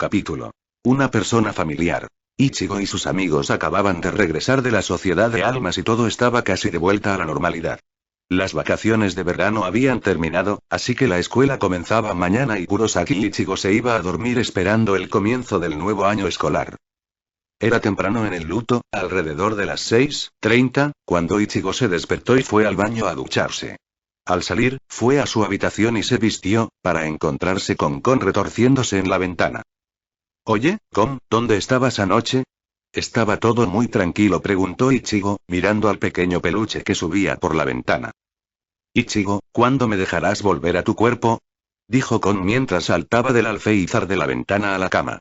Capítulo. Una persona familiar. Ichigo y sus amigos acababan de regresar de la sociedad de almas y todo estaba casi de vuelta a la normalidad. Las vacaciones de verano habían terminado, así que la escuela comenzaba mañana y Kurosaki Ichigo se iba a dormir esperando el comienzo del nuevo año escolar. Era temprano en el luto, alrededor de las 6:30, cuando Ichigo se despertó y fue al baño a ducharse. Al salir, fue a su habitación y se vistió, para encontrarse con Kon retorciéndose en la ventana. Oye, Kon, ¿dónde estabas anoche? ¿Estaba todo muy tranquilo?, preguntó Ichigo, mirando al pequeño peluche que subía por la ventana. Ichigo, ¿cuándo me dejarás volver a tu cuerpo?, dijo Kon mientras saltaba del alféizar de la ventana a la cama.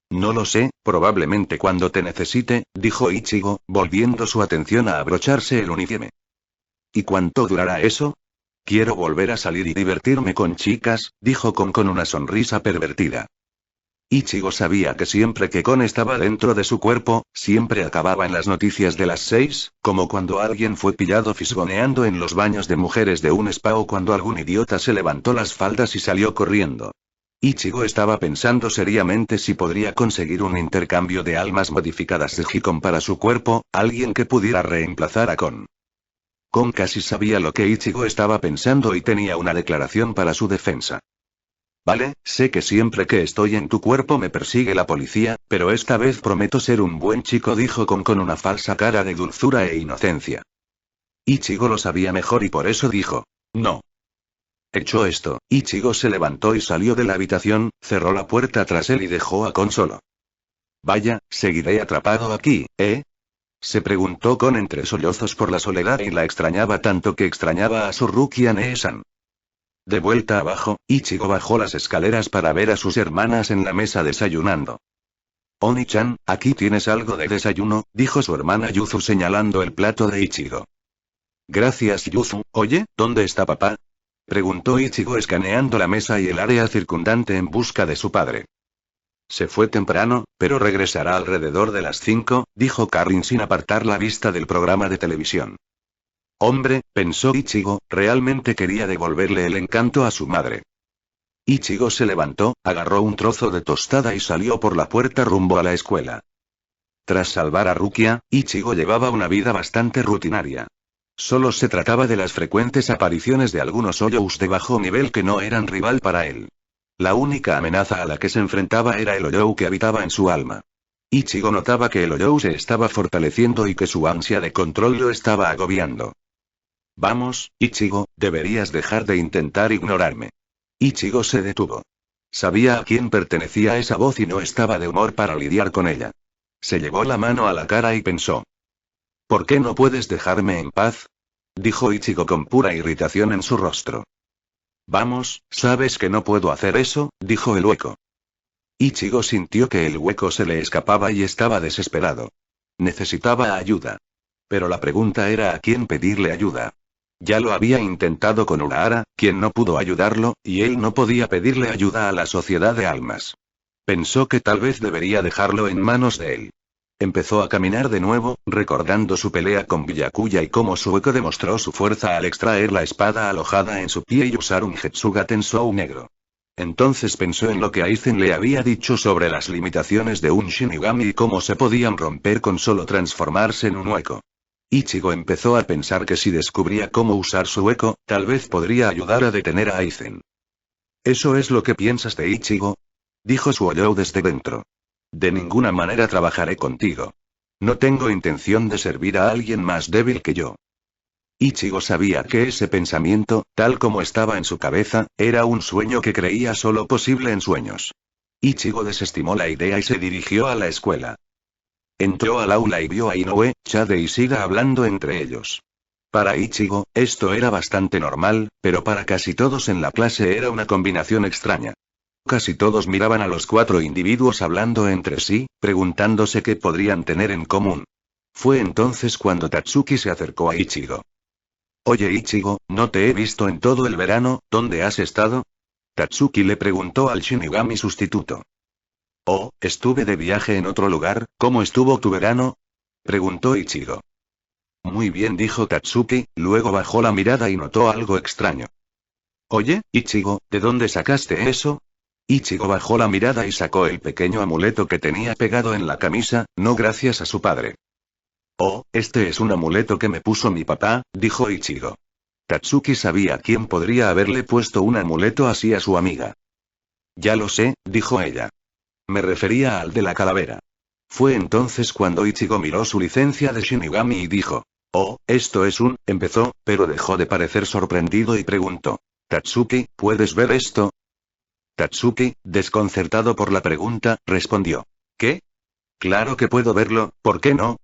No lo sé, probablemente cuando te necesite, dijo Ichigo, volviendo su atención a abrocharse el uniforme. ¿Y cuánto durará eso? Quiero volver a salir y divertirme con chicas, dijo Kon con una sonrisa pervertida. Ichigo sabía que siempre que Kon estaba dentro de su cuerpo, siempre acababa en las noticias de las 6, como cuando alguien fue pillado fisgoneando en los baños de mujeres de un spa o cuando algún idiota se levantó las faldas y salió corriendo. Ichigo estaba pensando seriamente si podría conseguir un intercambio de almas modificadas de Hikon para su cuerpo, alguien que pudiera reemplazar a Kon. Kon casi sabía lo que Ichigo estaba pensando y tenía una declaración para su defensa. Vale, sé que siempre que estoy en tu cuerpo me persigue la policía, pero esta vez prometo ser un buen chico, dijo Kon con una falsa cara de dulzura e inocencia. Ichigo lo sabía mejor y por eso dijo, no. Hecho esto, Ichigo se levantó y salió de la habitación, cerró la puerta tras él y dejó a Kon solo. Vaya, seguiré atrapado aquí, ¿eh? Se preguntó Kon entre sollozos por la soledad y la extrañaba tanto que extrañaba a su Rukia Nee-san. De vuelta abajo, Ichigo bajó las escaleras para ver a sus hermanas en la mesa desayunando. Oni-chan, aquí tienes algo de desayuno, dijo su hermana Yuzu señalando el plato de Ichigo. Gracias Yuzu. Oye, ¿dónde está papá?, preguntó Ichigo escaneando la mesa y el área circundante en busca de su padre. Se fue temprano, pero regresará alrededor de las 5, dijo Karin sin apartar la vista del programa de televisión. Hombre, pensó Ichigo, realmente quería devolverle el encanto a su madre. Ichigo se levantó, agarró un trozo de tostada y salió por la puerta rumbo a la escuela. Tras salvar a Rukia, Ichigo llevaba una vida bastante rutinaria. Solo se trataba de las frecuentes apariciones de algunos Oyous de bajo nivel que no eran rival para él. La única amenaza a la que se enfrentaba era el Oyou que habitaba en su alma. Ichigo notaba que el Oyou se estaba fortaleciendo y que su ansia de control lo estaba agobiando. Vamos, Ichigo, deberías dejar de intentar ignorarme. Ichigo se detuvo. Sabía a quién pertenecía esa voz y no estaba de humor para lidiar con ella. Se llevó la mano a la cara y pensó. ¿Por qué no puedes dejarme en paz?, dijo Ichigo con pura irritación en su rostro. Vamos, sabes que no puedo hacer eso, dijo el hueco. Ichigo sintió que el hueco se le escapaba y estaba desesperado. Necesitaba ayuda. Pero la pregunta era a quién pedirle ayuda. Ya lo había intentado con Urahara, quien no pudo ayudarlo, y él no podía pedirle ayuda a la sociedad de almas. Pensó que tal vez debería dejarlo en manos de él. Empezó a caminar de nuevo, recordando su pelea con Byakuya y cómo su hueco demostró su fuerza al extraer la espada alojada en su pie y usar un Getsuga Tensou negro. Entonces pensó en lo que Aizen le había dicho sobre las limitaciones de un Shinigami y cómo se podían romper con solo transformarse en un hueco. Ichigo empezó a pensar que si descubría cómo usar su hueco, tal vez podría ayudar a detener a Aizen. ¿Eso es lo que piensas de Ichigo?, dijo su Oyou desde dentro. De ninguna manera trabajaré contigo. No tengo intención de servir a alguien más débil que yo. Ichigo sabía que ese pensamiento, tal como estaba en su cabeza, era un sueño que creía solo posible en sueños. Ichigo desestimó la idea y se dirigió a la escuela. Entró al aula y vio a Inoue, Chade y Shida hablando entre ellos. Para Ichigo, esto era bastante normal, pero para casi todos en la clase era una combinación extraña. Casi todos miraban a los 4 individuos hablando entre sí, preguntándose qué podrían tener en común. Fue entonces cuando Tatsuki se acercó a Ichigo. Oye Ichigo, no te he visto en todo el verano, ¿dónde has estado?, Tatsuki le preguntó al Shinigami sustituto. Oh, estuve de viaje en otro lugar, ¿cómo estuvo tu verano?, preguntó Ichigo. Muy bien, dijo Tatsuki, luego bajó la mirada y notó algo extraño. Oye, Ichigo, ¿de dónde sacaste eso?, Ichigo bajó la mirada y sacó el pequeño amuleto que tenía pegado en la camisa, no gracias a su padre. Oh, este es un amuleto que me puso mi papá, dijo Ichigo. Tatsuki sabía quién podría haberle puesto un amuleto así a su amiga. Ya lo sé, dijo ella. Me refería al de la calavera. Fue entonces cuando Ichigo miró su licencia de Shinigami y dijo: oh, esto es un, empezó, pero dejó de parecer sorprendido y preguntó: Tatsuki, ¿puedes ver esto? Tatsuki, desconcertado por la pregunta, respondió: ¿qué? Claro que puedo verlo, ¿por qué no?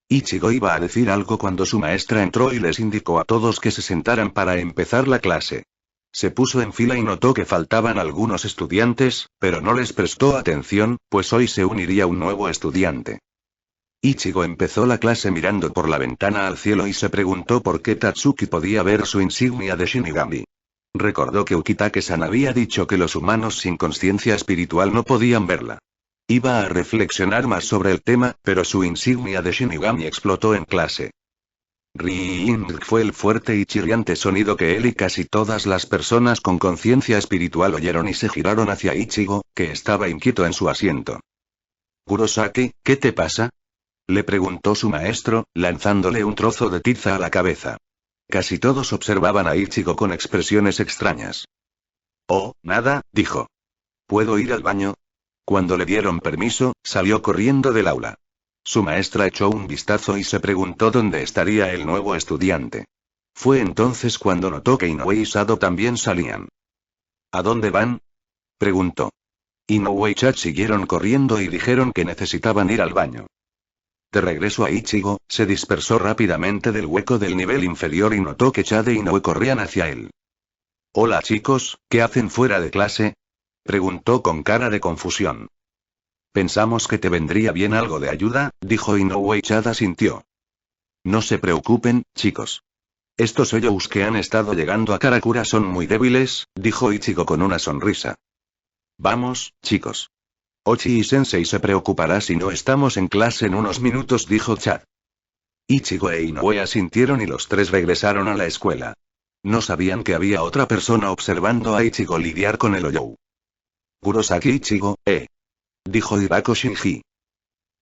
Ichigo iba a decir algo cuando su maestra entró y les indicó a todos que se sentaran para empezar la clase. Se puso en fila y notó que faltaban algunos estudiantes, pero no les prestó atención, pues hoy se uniría un nuevo estudiante. Ichigo empezó la clase mirando por la ventana al cielo y se preguntó por qué Tatsuki podía ver su insignia de Shinigami. Recordó que Ukitake-san había dicho que los humanos sin conciencia espiritual no podían verla. Iba a reflexionar más sobre el tema, pero su insignia de Shinigami explotó en clase. Ring fue el fuerte y chirriante sonido que él y casi todas las personas con conciencia espiritual oyeron y se giraron hacia Ichigo, que estaba inquieto en su asiento. Kurosaki, ¿qué te pasa? Le preguntó su maestro, lanzándole un trozo de tiza a la cabeza. Casi todos observaban a Ichigo con expresiones extrañas. Oh, nada, dijo. ¿Puedo ir al baño? Cuando le dieron permiso, salió corriendo del aula. Su maestra echó un vistazo y se preguntó dónde estaría el nuevo estudiante. Fue entonces cuando notó que Inoue y Sado también salían. ¿A dónde van? Preguntó. Inoue y Chad siguieron corriendo y dijeron que necesitaban ir al baño. De regreso a Ichigo, se dispersó rápidamente del hueco del nivel inferior y notó que Chad e Inoue corrían hacia él. Hola chicos, ¿qué hacen fuera de clase? Preguntó con cara de confusión. Pensamos que te vendría bien algo de ayuda, dijo Inoue y Chad asintió. No se preocupen, chicos. Estos Oyous que han estado llegando a Karakura son muy débiles, dijo Ichigo con una sonrisa. Vamos, chicos. Ochi-sensei se preocupará si no estamos en clase en unos minutos, dijo Chad. Ichigo e Inoue asintieron y los tres regresaron a la escuela. No sabían que había otra persona observando a Ichigo lidiar con el Oyou. Kurosaki Ichigo, dijo Hibako Shinji.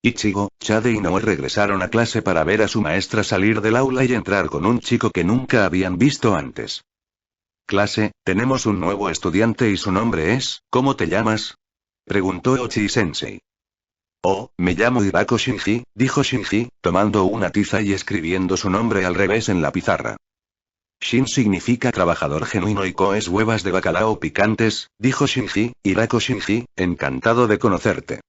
Ichigo, Chad e Inoue regresaron a clase para ver a su maestra salir del aula y entrar con un chico que nunca habían visto antes. Clase, tenemos un nuevo estudiante y su nombre es, ¿cómo te llamas? Preguntó Ochi-sensei. Oh, me llamo Hibako Shinji, dijo Shinji, tomando una tiza y escribiendo su nombre al revés en la pizarra. Shin significa trabajador genuino y Ko es huevas de bacalao picantes, dijo Shinji. Hibako Shinji, encantado de conocerte.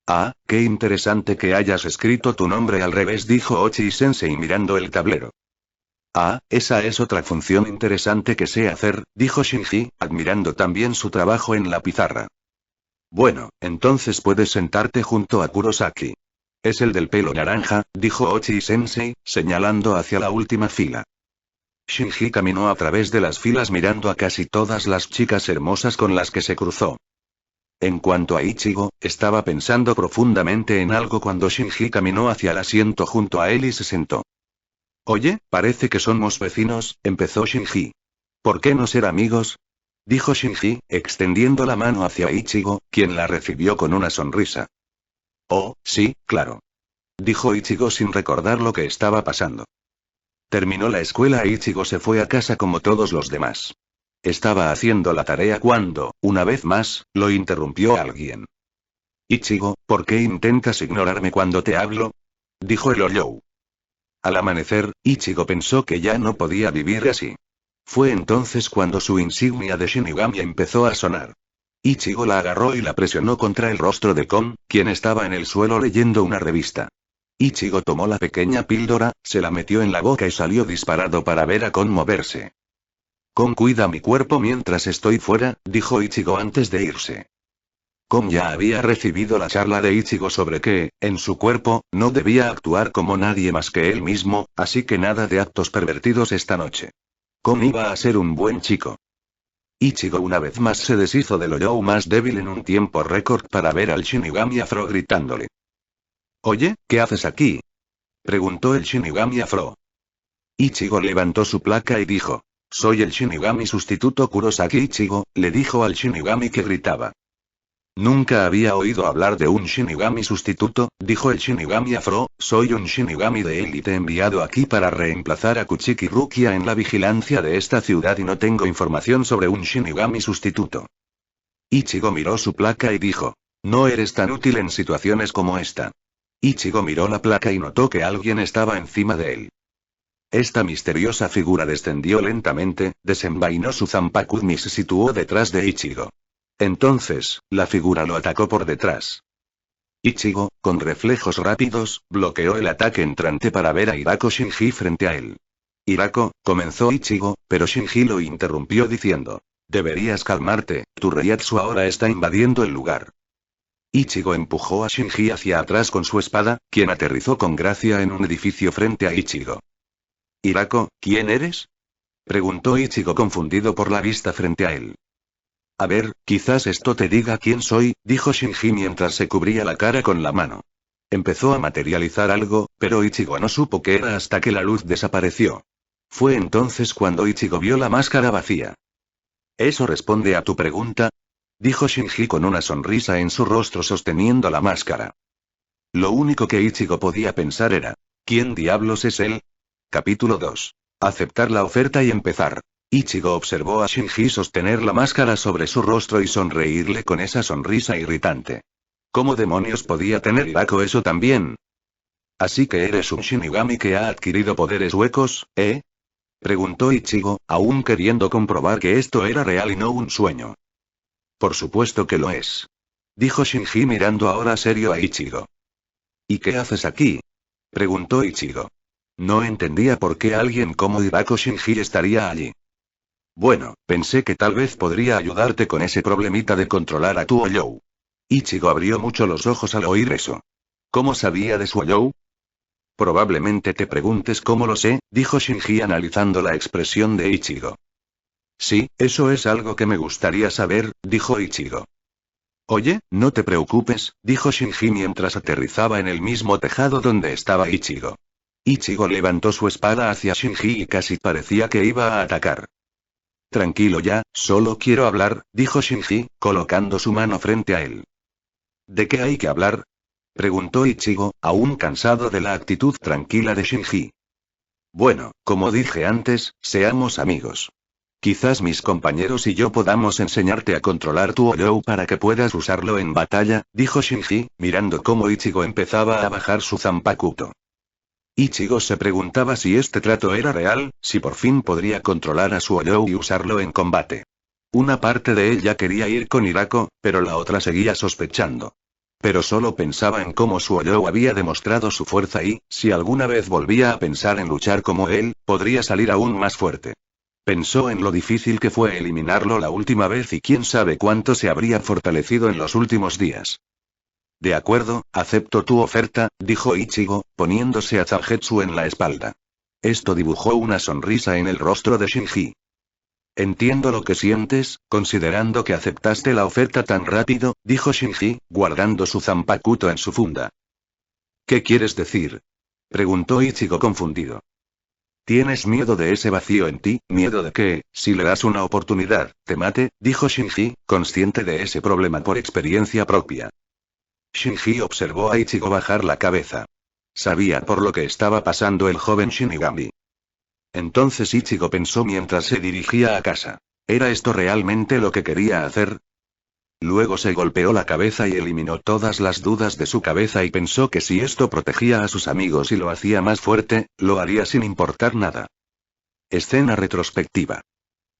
Ah, qué interesante que hayas escrito tu nombre al revés, dijo Ochi-sensei mirando el tablero. Ah, esa es otra función interesante que sé hacer, dijo Shinji, admirando también su trabajo en la pizarra. Bueno, entonces puedes sentarte junto a Kurosaki. Es el del pelo naranja, dijo Ochi-sensei, señalando hacia la última fila. Shinji caminó a través de las filas mirando a casi todas las chicas hermosas con las que se cruzó. En cuanto a Ichigo, estaba pensando profundamente en algo cuando Shinji caminó hacia el asiento junto a él y se sentó. Oye, parece que somos vecinos, empezó Shinji. ¿Por qué no ser amigos? Dijo Shinji, extendiendo la mano hacia Ichigo, quien la recibió con una sonrisa. Oh, sí, claro. Dijo Ichigo sin recordar lo que estaba pasando. Terminó la escuela e Ichigo se fue a casa como todos los demás. Estaba haciendo la tarea cuando, una vez más, lo interrumpió alguien. Ichigo, ¿por qué intentas ignorarme cuando te hablo? Dijo el Oyou. Al amanecer, Ichigo pensó que ya no podía vivir así. Fue entonces cuando su insignia de Shinigami empezó a sonar. Ichigo la agarró y la presionó contra el rostro de Kon, quien estaba en el suelo leyendo una revista. Ichigo tomó la pequeña píldora, se la metió en la boca y salió disparado para ver a Kon moverse. Kon cuida mi cuerpo mientras estoy fuera, dijo Ichigo antes de irse. Kon ya había recibido la charla de Ichigo sobre que, en su cuerpo, no debía actuar como nadie más que él mismo, así que nada de actos pervertidos esta noche. Kon iba a ser un buen chico. Ichigo una vez más se deshizo del Oyou más débil en un tiempo récord para ver al Shinigami Afro gritándole. Oye, ¿qué haces aquí? Preguntó el Shinigami Afro. Ichigo levantó su placa y dijo. Soy el Shinigami sustituto Kurosaki Ichigo, le dijo al Shinigami que gritaba. Nunca había oído hablar de un Shinigami sustituto, dijo el Shinigami Afro. Soy un Shinigami de élite enviado aquí para reemplazar a Kuchiki Rukia en la vigilancia de esta ciudad y no tengo información sobre un Shinigami sustituto. Ichigo miró su placa y dijo: no eres tan útil en situaciones como esta. Ichigo miró la placa y notó que alguien estaba encima de él. Esta misteriosa figura descendió lentamente, desenvainó su Zanpakuto y se situó detrás de Ichigo. Entonces, la figura lo atacó por detrás. Ichigo, con reflejos rápidos, bloqueó el ataque entrante para ver a Hirako Shinji frente a él. Hirako, comenzó Ichigo, pero Shinji lo interrumpió diciendo: deberías calmarte, tu Reiatsu ahora está invadiendo el lugar. Ichigo empujó a Shinji hacia atrás con su espada, quien aterrizó con gracia en un edificio frente a Ichigo. Hirako, ¿quién eres? Preguntó Ichigo confundido por la vista frente a él. A ver, quizás esto te diga quién soy, dijo Shinji mientras se cubría la cara con la mano. Empezó a materializar algo, pero Ichigo no supo qué era hasta que la luz desapareció. Fue entonces cuando Ichigo vio la máscara vacía. ¿Eso responde a tu pregunta?, dijo Shinji con una sonrisa en su rostro sosteniendo la máscara. Lo único que Ichigo podía pensar era: ¿quién diablos es él? Capítulo 2. Aceptar la oferta y empezar. Ichigo observó a Shinji sostener la máscara sobre su rostro y sonreírle con esa sonrisa irritante. ¿Cómo demonios podía tener Hirako eso también? Así que eres un Shinigami que ha adquirido poderes huecos, ¿eh? Preguntó Ichigo, aún queriendo comprobar que esto era real y no un sueño. Por supuesto que lo es. Dijo Shinji mirando ahora serio a Ichigo. ¿Y qué haces aquí? Preguntó Ichigo. No entendía por qué alguien como Hirako Shinji estaría allí. Bueno, pensé que tal vez podría ayudarte con ese problemita de controlar a tu Oyou. Ichigo abrió mucho los ojos al oír eso. ¿Cómo sabía de su Oyou? Probablemente te preguntes cómo lo sé, dijo Shinji analizando la expresión de Ichigo. Sí, eso es algo que me gustaría saber, dijo Ichigo. Oye, no te preocupes, dijo Shinji mientras aterrizaba en el mismo tejado donde estaba Ichigo. Ichigo levantó su espada hacia Shinji y casi parecía que iba a atacar. Tranquilo ya, solo quiero hablar, dijo Shinji, colocando su mano frente a él. ¿De qué hay que hablar?, preguntó Ichigo, aún cansado de la actitud tranquila de Shinji. Bueno, como dije antes, seamos amigos. Quizás mis compañeros y yo podamos enseñarte a controlar tu Oyou para que puedas usarlo en batalla, dijo Shinji, mirando cómo Ichigo empezaba a bajar su Zanpakuto. Ichigo se preguntaba si este trato era real, si por fin podría controlar a su Oyou y usarlo en combate. Una parte de él ya quería ir con Hirako, pero la otra seguía sospechando. Pero solo pensaba en cómo su Oyou había demostrado su fuerza y, si alguna vez volvía a pensar en luchar como él, podría salir aún más fuerte. Pensó en lo difícil que fue eliminarlo la última vez y quién sabe cuánto se habría fortalecido en los últimos días. De acuerdo, acepto tu oferta, dijo Ichigo, poniéndose a Zangetsu en la espalda. Esto dibujó una sonrisa en el rostro de Shinji. Entiendo lo que sientes, considerando que aceptaste la oferta tan rápido, dijo Shinji, guardando su Zanpakuto en su funda. ¿Qué quieres decir?, preguntó Ichigo confundido. ¿Tienes miedo de ese vacío en ti, miedo de que, si le das una oportunidad, te mate?, dijo Shinji, consciente de ese problema por experiencia propia. Shinji observó a Ichigo bajar la cabeza. Sabía por lo que estaba pasando el joven Shinigami. Entonces Ichigo pensó mientras se dirigía a casa. ¿Era esto realmente lo que quería hacer? Luego se golpeó la cabeza y eliminó todas las dudas de su cabeza y pensó que si esto protegía a sus amigos y lo hacía más fuerte, lo haría sin importar nada. Escena retrospectiva.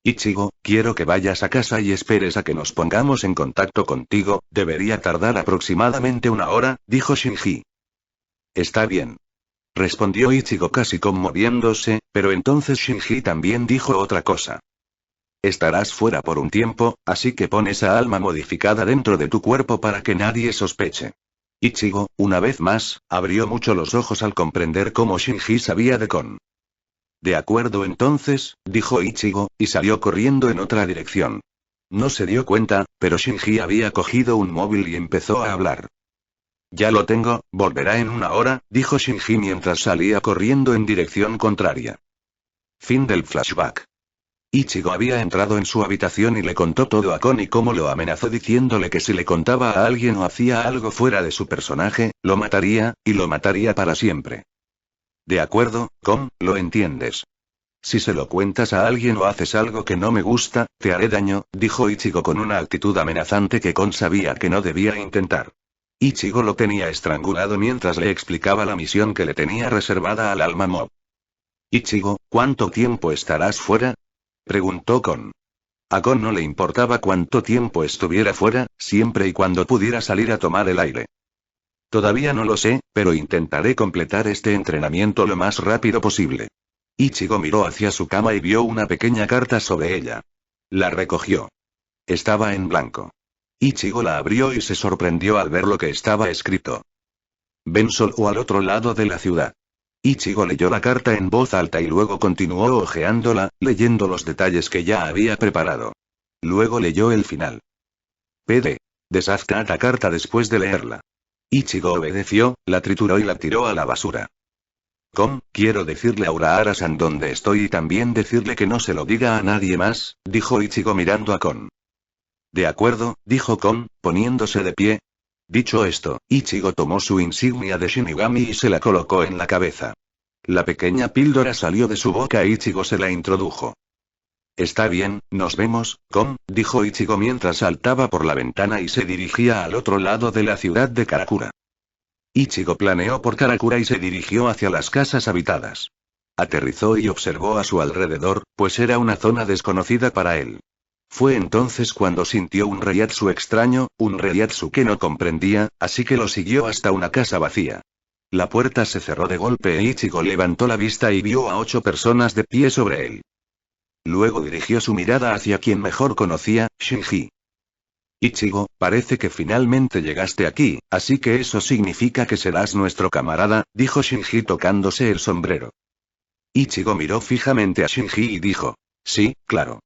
Ichigo, quiero que vayas a casa y esperes a que nos pongamos en contacto contigo, debería tardar aproximadamente 1 hora, dijo Shinji. Está bien. Respondió Ichigo casi conmoviéndose, pero entonces Shinji también dijo otra cosa. Estarás fuera por un tiempo, así que pon esa alma modificada dentro de tu cuerpo para que nadie sospeche. Ichigo, una vez más, abrió mucho los ojos al comprender cómo Shinji sabía de Kon. De acuerdo entonces, dijo Ichigo, y salió corriendo en otra dirección. No se dio cuenta, pero Shinji había cogido un móvil y empezó a hablar. Ya lo tengo, volverá en 1 hora, dijo Shinji mientras salía corriendo en dirección contraria. Fin del flashback. Ichigo había entrado en su habitación y le contó todo a Kon y cómo lo amenazó diciéndole que si le contaba a alguien o hacía algo fuera de su personaje, lo mataría, y lo mataría para siempre. De acuerdo, Kon, lo entiendes. Si se lo cuentas a alguien o haces algo que no me gusta, te haré daño, dijo Ichigo con una actitud amenazante que Kon sabía que no debía intentar. Ichigo lo tenía estrangulado mientras le explicaba la misión que le tenía reservada al alma mob. Ichigo, ¿cuánto tiempo estarás fuera? Preguntó Kon. A Kon no le importaba cuánto tiempo estuviera fuera, siempre y cuando pudiera salir a tomar el aire. Todavía no lo sé, pero intentaré completar este entrenamiento lo más rápido posible. Ichigo miró hacia su cama y vio una pequeña carta sobre ella. La recogió. Estaba en blanco. Ichigo la abrió y se sorprendió al ver lo que estaba escrito. Ven solo al otro lado de la ciudad. Ichigo leyó la carta en voz alta y luego continuó hojeándola, leyendo los detalles que ya había preparado. Luego leyó el final. PD. Deshazte la carta después de leerla. Ichigo obedeció, la trituró y la tiró a la basura. Quiero decirle a Urahara-san dónde estoy y también decirle que no se lo diga a nadie más, dijo Ichigo mirando a Kon. De acuerdo, dijo Kon, poniéndose de pie. Dicho esto, Ichigo tomó su insignia de Shinigami y se la colocó en la cabeza. La pequeña píldora salió de su boca e Ichigo se la introdujo. Está bien, nos vemos, Kon, dijo Ichigo mientras saltaba por la ventana y se dirigía al otro lado de la ciudad de Karakura. Ichigo planeó por Karakura y se dirigió hacia las casas habitadas. Aterrizó y observó a su alrededor, pues era una zona desconocida para él. Fue entonces cuando sintió un reiatsu extraño, un reiatsu que no comprendía, así que lo siguió hasta una casa vacía. La puerta se cerró de golpe e Ichigo levantó la vista y vio a 8 personas de pie sobre él. Luego dirigió su mirada hacia quien mejor conocía, Shinji. Ichigo, parece que finalmente llegaste aquí, así que eso significa que serás nuestro camarada, dijo Shinji tocándose el sombrero. Ichigo miró fijamente a Shinji y dijo, sí, claro.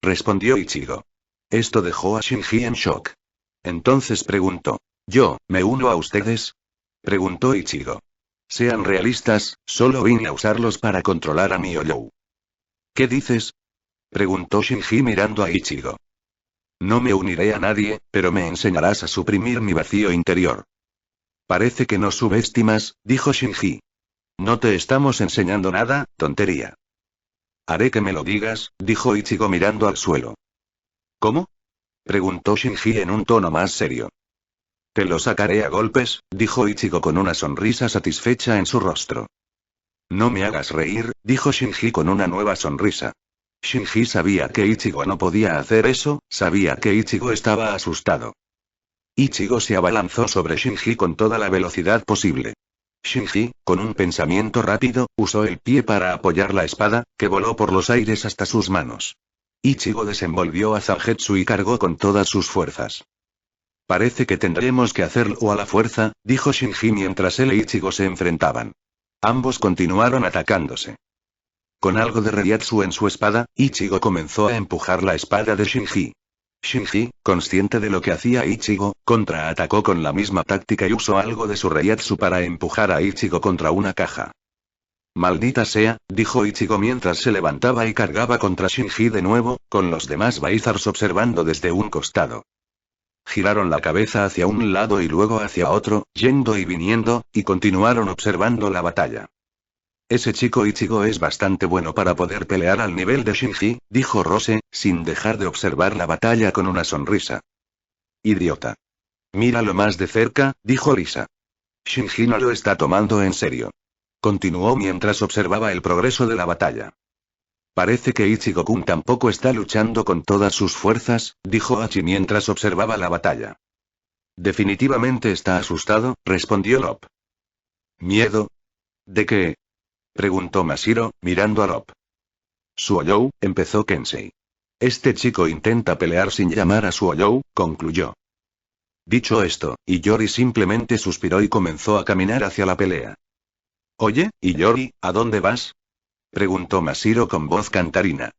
Respondió Ichigo. Esto dejó a Shinji en shock. Entonces preguntó, ¿yo, me uno a ustedes? Preguntó Ichigo. Sean realistas, solo vine a usarlos para controlar a Miyou. ¿Qué dices? Preguntó Shinji mirando a Ichigo. No me uniré a nadie, pero me enseñarás a suprimir mi vacío interior. Parece que nos subestimas, dijo Shinji. No te estamos enseñando nada, tontería. Haré que me lo digas, dijo Ichigo mirando al suelo. ¿Cómo? Preguntó Shinji en un tono más serio. Te lo sacaré a golpes, dijo Ichigo con una sonrisa satisfecha en su rostro. No me hagas reír, dijo Shinji con una nueva sonrisa. Shinji sabía que Ichigo no podía hacer eso, sabía que Ichigo estaba asustado. Ichigo se abalanzó sobre Shinji con toda la velocidad posible. Shinji, con un pensamiento rápido, usó el pie para apoyar la espada, que voló por los aires hasta sus manos. Ichigo desenvolvió a Zangetsu y cargó con todas sus fuerzas. Parece que tendremos que hacerlo a la fuerza, dijo Shinji mientras él e Ichigo se enfrentaban. Ambos continuaron atacándose. Con algo de reiatsu en su espada, Ichigo comenzó a empujar la espada de Shinji. Shinji, consciente de lo que hacía Ichigo, contraatacó con la misma táctica y usó algo de su reiatsu para empujar a Ichigo contra una caja. Maldita sea, dijo Ichigo mientras se levantaba y cargaba contra Shinji de nuevo, con los demás Bizarros observando desde un costado. Giraron la cabeza hacia un lado y luego hacia otro, yendo y viniendo, y continuaron observando la batalla. Ese chico Ichigo es bastante bueno para poder pelear al nivel de Shinji, dijo Rose, sin dejar de observar la batalla con una sonrisa. Idiota. Míralo más de cerca, dijo Lisa. Shinji no lo está tomando en serio. Continuó mientras observaba el progreso de la batalla. Parece que Ichigo-kun tampoco está luchando con todas sus fuerzas, dijo Hachi mientras observaba la batalla. Definitivamente está asustado, respondió Lop. ¿Miedo? ¿De qué? Preguntó Mashiro, mirando a Lop. Suoyou, empezó Kensei. Este chico intenta pelear sin llamar a Suoyou, concluyó. Dicho esto, Iyori simplemente suspiró y comenzó a caminar hacia la pelea. Oye, Iyori, ¿a dónde vas? Preguntó Mashiro con voz cantarina.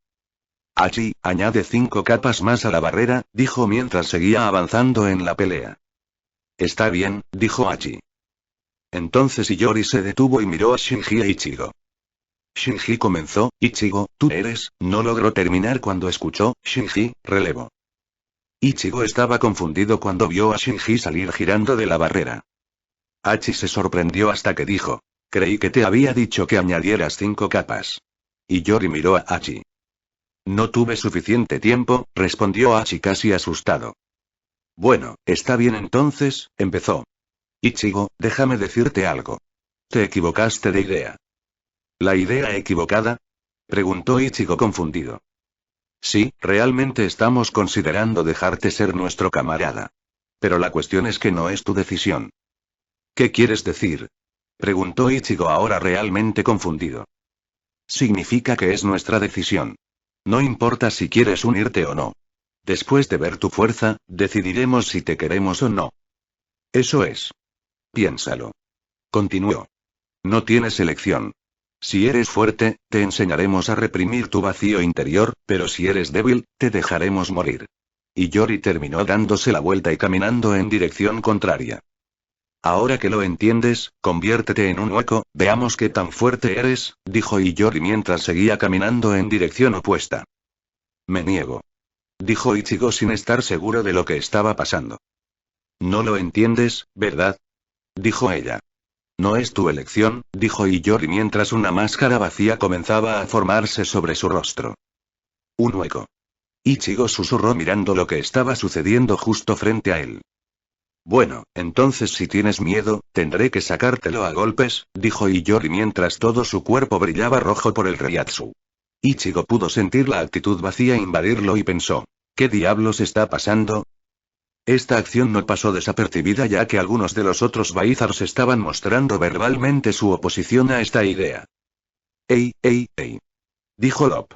Hachi, añade 5 capas más a la barrera, dijo mientras seguía avanzando en la pelea. Está bien, dijo Hachi. Entonces Iyori se detuvo y miró a Shinji e Ichigo. Shinji comenzó. Ichigo, tú eres, no logró terminar cuando escuchó, Shinji, relevo. Ichigo estaba confundido cuando vio a Shinji salir girando de la barrera. Hachi se sorprendió hasta que dijo, creí que te había dicho que añadieras 5 capas. Y Yori miró a Hachi. No tuve suficiente tiempo, respondió Hachi casi asustado. Bueno, está bien entonces, empezó. Ichigo, déjame decirte algo. Te equivocaste de idea. ¿La idea equivocada? Preguntó Ichigo confundido. Sí, realmente estamos considerando dejarte ser nuestro camarada. Pero la cuestión es que no es tu decisión. ¿Qué quieres decir? Preguntó Ichigo ahora realmente confundido. Significa que es nuestra decisión. No importa si quieres unirte o no. Después de ver tu fuerza, decidiremos si te queremos o no. Eso es. Piénsalo. Continuó. No tienes elección. Si eres fuerte, te enseñaremos a reprimir tu vacío interior, pero si eres débil, te dejaremos morir. Y Yori terminó dándose la vuelta y caminando en dirección contraria. Ahora que lo entiendes, conviértete en un hueco, veamos qué tan fuerte eres, dijo Iyori mientras seguía caminando en dirección opuesta. Me niego. Dijo Ichigo sin estar seguro de lo que estaba pasando. No lo entiendes, ¿verdad? Dijo ella. No es tu elección, dijo Iyori mientras una máscara vacía comenzaba a formarse sobre su rostro. Un hueco. Ichigo susurró mirando lo que estaba sucediendo justo frente a él. Bueno, entonces si tienes miedo, tendré que sacártelo a golpes, dijo Iyori mientras todo su cuerpo brillaba rojo por el Reiatsu. Ichigo pudo sentir la actitud vacía invadirlo y pensó, ¿qué diablos está pasando? Esta acción no pasó desapercibida ya que algunos de los otros Baizars estaban mostrando verbalmente su oposición a esta idea. ¡Ey, ey, ey! Dijo Lop.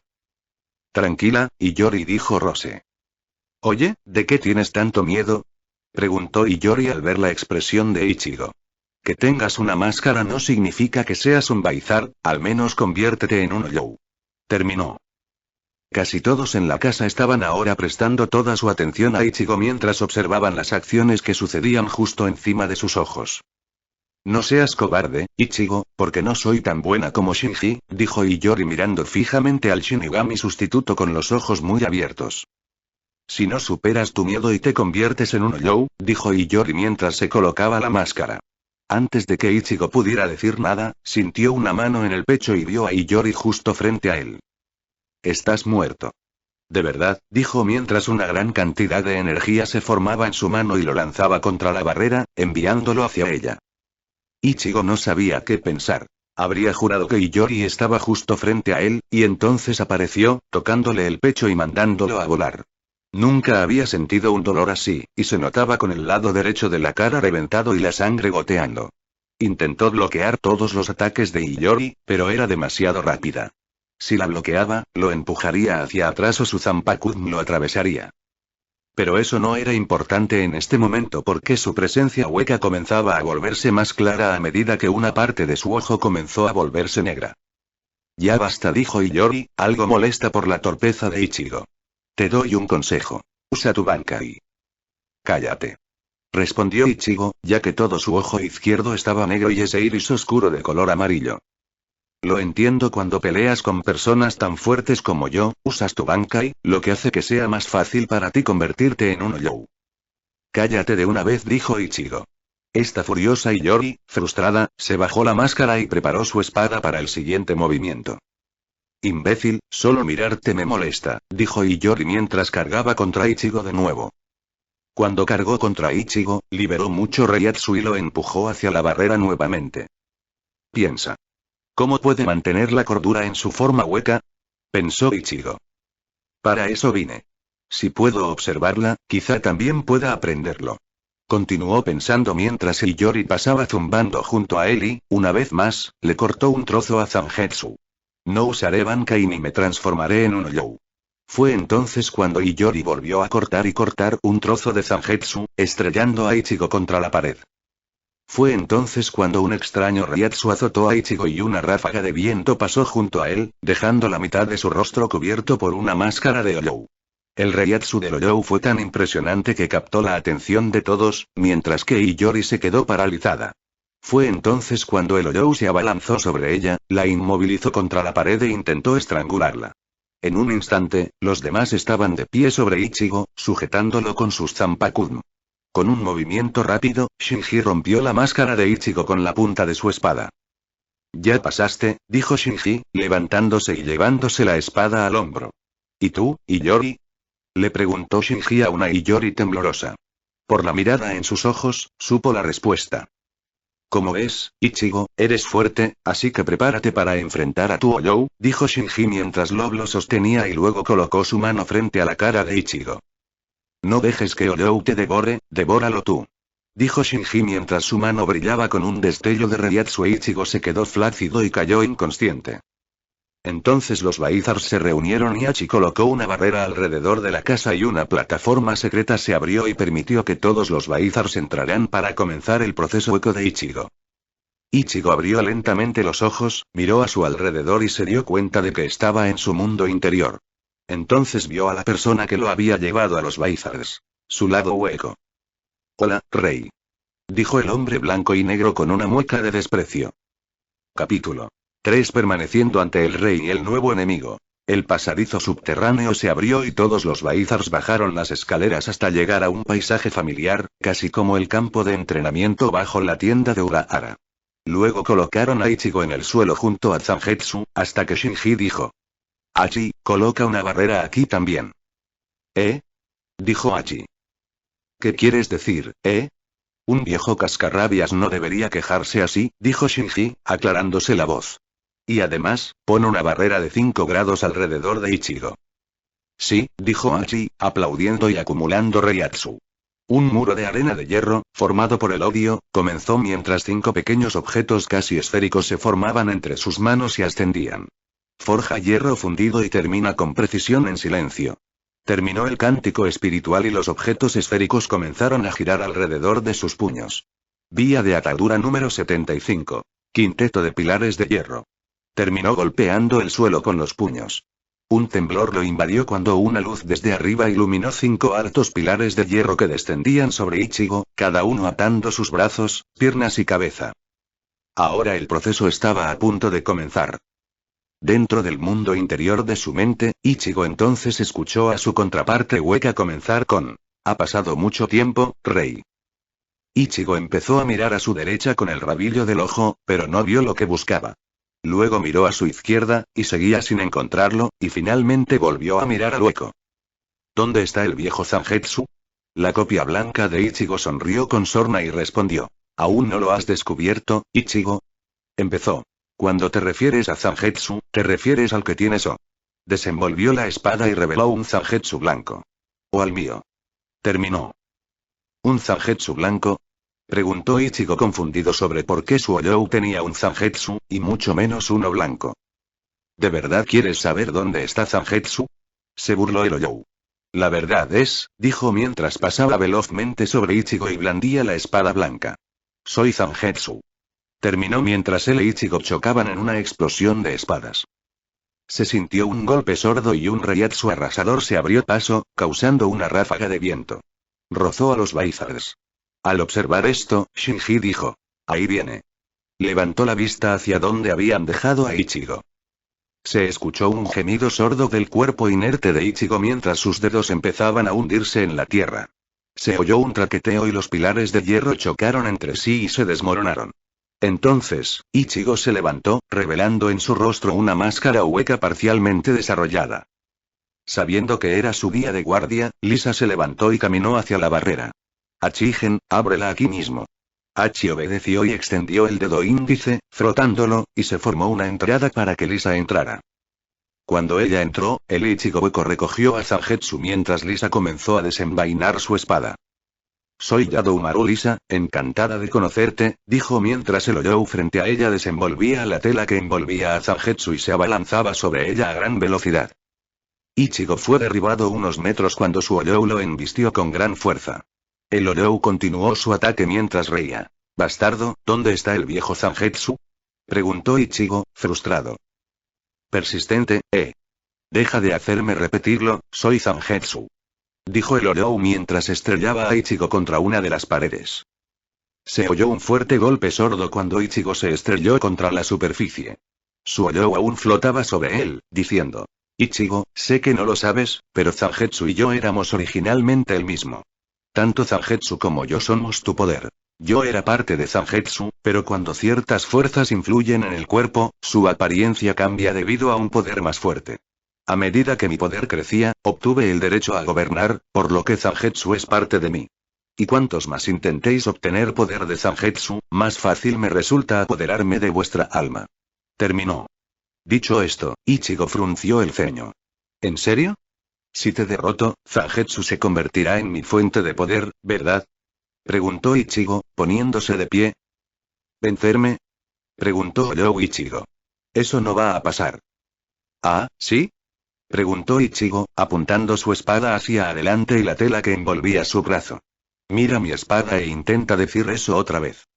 Tranquila, Iyori, dijo Rose. Oye, ¿de qué tienes tanto miedo? Preguntó Iyori al ver la expresión de Ichigo. Que tengas una máscara no significa que seas un Baizar, al menos conviértete en un Oyou. Terminó. Casi todos en la casa estaban ahora prestando toda su atención a Ichigo mientras observaban las acciones que sucedían justo encima de sus ojos. No seas cobarde, Ichigo, porque no soy tan buena como Shinji, dijo Iyori mirando fijamente al Shinigami sustituto con los ojos muy abiertos. Si no superas tu miedo y te conviertes en un Oyou, dijo Iyori mientras se colocaba la máscara. Antes de que Ichigo pudiera decir nada, sintió una mano en el pecho y vio a Iyori justo frente a él. Estás muerto. De verdad, dijo mientras una gran cantidad de energía se formaba en su mano y lo lanzaba contra la barrera, enviándolo hacia ella. Ichigo no sabía qué pensar. Habría jurado que Iyori estaba justo frente a él, y entonces apareció, tocándole el pecho y mandándolo a volar. Nunca había sentido un dolor así, y se notaba con el lado derecho de la cara reventado y la sangre goteando. Intentó bloquear todos los ataques de Iyori, pero era demasiado rápida. Si la bloqueaba, lo empujaría hacia atrás o su Zanpakuzen lo atravesaría. Pero eso no era importante en este momento porque su presencia hueca comenzaba a volverse más clara a medida que una parte de su ojo comenzó a volverse negra. Ya basta, dijo Iyori, algo molesta por la torpeza de Ichigo. Te doy un consejo. Usa tu Bankai. Cállate. Respondió Ichigo, ya que todo su ojo izquierdo estaba negro y ese iris oscuro de color amarillo. Lo entiendo cuando peleas con personas tan fuertes como yo, usas tu Bankai, lo que hace que sea más fácil para ti convertirte en un Oyou. Cállate de una vez, dijo Ichigo. Esta furiosa Iyori, frustrada, se bajó la máscara y preparó su espada para el siguiente movimiento. Imbécil, solo mirarte me molesta, dijo Iyori mientras cargaba contra Ichigo de nuevo. Cuando cargó contra Ichigo, liberó mucho Reiatsu y lo empujó hacia la barrera nuevamente. Piensa. ¿Cómo puede mantener la cordura en su forma hueca? Pensó Ichigo. Para eso vine. Si puedo observarla, quizá también pueda aprenderlo. Continuó pensando mientras Iyori pasaba zumbando junto a él y, una vez más, le cortó un trozo a Zangetsu. No usaré Bankai ni me transformaré en un Oyou. Fue entonces cuando Iyori volvió a cortar un trozo de Zangetsu, estrellando a Ichigo contra la pared. Fue entonces cuando un extraño Reiatsu azotó a Ichigo y una ráfaga de viento pasó junto a él, dejando la mitad de su rostro cubierto por una máscara de Oyou. El Reiatsu del Oyou fue tan impresionante que captó la atención de todos, mientras que Iyori se quedó paralizada. Fue entonces cuando el Oyou se abalanzó sobre ella, la inmovilizó contra la pared e intentó estrangularla. En un instante, los demás estaban de pie sobre Ichigo, sujetándolo con sus Zanpakuno. Con un movimiento rápido, Shinji rompió la máscara de Ichigo con la punta de su espada. «Ya pasaste», dijo Shinji, levantándose y llevándose la espada al hombro. «¿Y tú, Iyori?», le preguntó Shinji a una Iyori temblorosa. Por la mirada en sus ojos, supo la respuesta. «Como ves, Ichigo, eres fuerte, así que prepárate para enfrentar a tu Oyou», dijo Shinji mientras Love lo sostenía y luego colocó su mano frente a la cara de Ichigo. «No dejes que Oyou te devore, devóralo tú», dijo Shinji mientras su mano brillaba con un destello de Reiatsu e Ichigo se quedó flácido y cayó inconsciente. Entonces los Baizars se reunieron y Hachi colocó una barrera alrededor de la casa y una plataforma secreta se abrió y permitió que todos los Baizars entraran para comenzar el proceso eco de Ichigo. Ichigo abrió lentamente los ojos, miró a su alrededor y se dio cuenta de que estaba en su mundo interior. Entonces vio a la persona que lo había llevado a los Baizars. Su lado hueco. «Hola, Rey», dijo el hombre blanco y negro con una mueca de desprecio. Capítulo 3. Permaneciendo ante el rey y el nuevo enemigo. El pasadizo subterráneo se abrió y todos los Baizars bajaron las escaleras hasta llegar a un paisaje familiar, casi como el campo de entrenamiento bajo la tienda de Urahara. Luego colocaron a Ichigo en el suelo junto a Zangetsu, hasta que Shinji dijo: «Hachi, coloca una barrera aquí también». «¿Eh?», dijo Hachi. «¿Qué quieres decir, eh? Un viejo cascarrabias no debería quejarse así», dijo Shinji, aclarándose la voz. «Y además, pon una barrera de 5 grados alrededor de Ichigo». «Sí», dijo Hachi, aplaudiendo y acumulando Reiatsu. Un muro de arena de hierro, formado por el odio, comenzó mientras 5 pequeños objetos casi esféricos se formaban entre sus manos y ascendían. Forja hierro fundido y termina con precisión en silencio. Terminó el cántico espiritual y los objetos esféricos comenzaron a girar alrededor de sus puños. Vía de atadura número 75. Quinteto de pilares de hierro. Terminó golpeando el suelo con los puños. Un temblor lo invadió cuando una luz desde arriba iluminó 5 altos pilares de hierro que descendían sobre Ichigo, cada uno atando sus brazos, piernas y cabeza. Ahora el proceso estaba a punto de comenzar. Dentro del mundo interior de su mente, Ichigo entonces escuchó a su contraparte hueca comenzar con: «Ha pasado mucho tiempo, Rey». Ichigo empezó a mirar a su derecha con el rabillo del ojo, pero no vio lo que buscaba. Luego miró a su izquierda, y seguía sin encontrarlo, y finalmente volvió a mirar al hueco. «¿Dónde está el viejo Zangetsu?». La copia blanca de Ichigo sonrió con sorna y respondió: «¿Aún no lo has descubierto, Ichigo?». Empezó: «Cuando te refieres a Zangetsu, te refieres al que tienes o». Desenvolvió la espada y reveló un Zangetsu blanco. «¿O al mío?». Terminó. «¿Un Zangetsu blanco?», preguntó Ichigo confundido sobre por qué su Oyou tenía un Zangetsu, y mucho menos uno blanco. «¿De verdad quieres saber dónde está Zangetsu?», se burló el Oyou. «La verdad es», dijo mientras pasaba velozmente sobre Ichigo y blandía la espada blanca. «Soy Zangetsu». Terminó mientras él e Ichigo chocaban en una explosión de espadas. Se sintió un golpe sordo y un Reiatsu arrasador se abrió paso, causando una ráfaga de viento. Rozó a los Baizars. Al observar esto, Shinji dijo: «Ahí viene». Levantó la vista hacia donde habían dejado a Ichigo. Se escuchó un gemido sordo del cuerpo inerte de Ichigo mientras sus dedos empezaban a hundirse en la tierra. Se oyó un traqueteo y los pilares de hierro chocaron entre sí y se desmoronaron. Entonces, Ichigo se levantó, revelando en su rostro una máscara hueca parcialmente desarrollada. Sabiendo que era su día de guardia, Lisa se levantó y caminó hacia la barrera. «Achigen, ábrela aquí mismo». Hachi obedeció y extendió el dedo índice, frotándolo, y se formó una entrada para que Lisa entrara. Cuando ella entró, el Ichigo hueco recogió a Zangetsu mientras Lisa comenzó a desenvainar su espada. «Soy Yadoumaru Lisa, encantada de conocerte», dijo mientras el Oyou frente a ella desenvolvía la tela que envolvía a Zangetsu y se abalanzaba sobre ella a gran velocidad. Ichigo fue derribado unos metros cuando su Oyou lo embistió con gran fuerza. El Oyou continuó su ataque mientras reía. «Bastardo, ¿dónde está el viejo Zangetsu?», preguntó Ichigo, frustrado. «Persistente, ¿eh? Deja de hacerme repetirlo, soy Zangetsu», dijo el Oyou mientras estrellaba a Ichigo contra una de las paredes. Se oyó un fuerte golpe sordo cuando Ichigo se estrelló contra la superficie. Suoyou aún flotaba sobre él, diciendo: Ichigo, sé que no lo sabes, pero Zangetsu y yo éramos originalmente el mismo. Tanto Zangetsu como yo somos tu poder. Yo era parte de Zangetsu, pero cuando ciertas fuerzas influyen en el cuerpo, su apariencia cambia debido a un poder más fuerte. A medida que mi poder crecía, obtuve el derecho a gobernar, por lo que Zangetsu es parte de mí. Y cuantos más intentéis obtener poder de Zangetsu, más fácil me resulta apoderarme de vuestra alma. Terminó. Dicho esto, Ichigo frunció el ceño. ¿En serio? Si te derroto, Zangetsu se convertirá en mi fuente de poder, ¿verdad? Preguntó Ichigo, poniéndose de pie. ¿Vencerme? Preguntó Ichigo. Eso no va a pasar. ¿Ah, sí? Preguntó Ichigo, apuntando su espada hacia adelante y la tela que envolvía su brazo. Mira mi espada e intenta decir eso otra vez.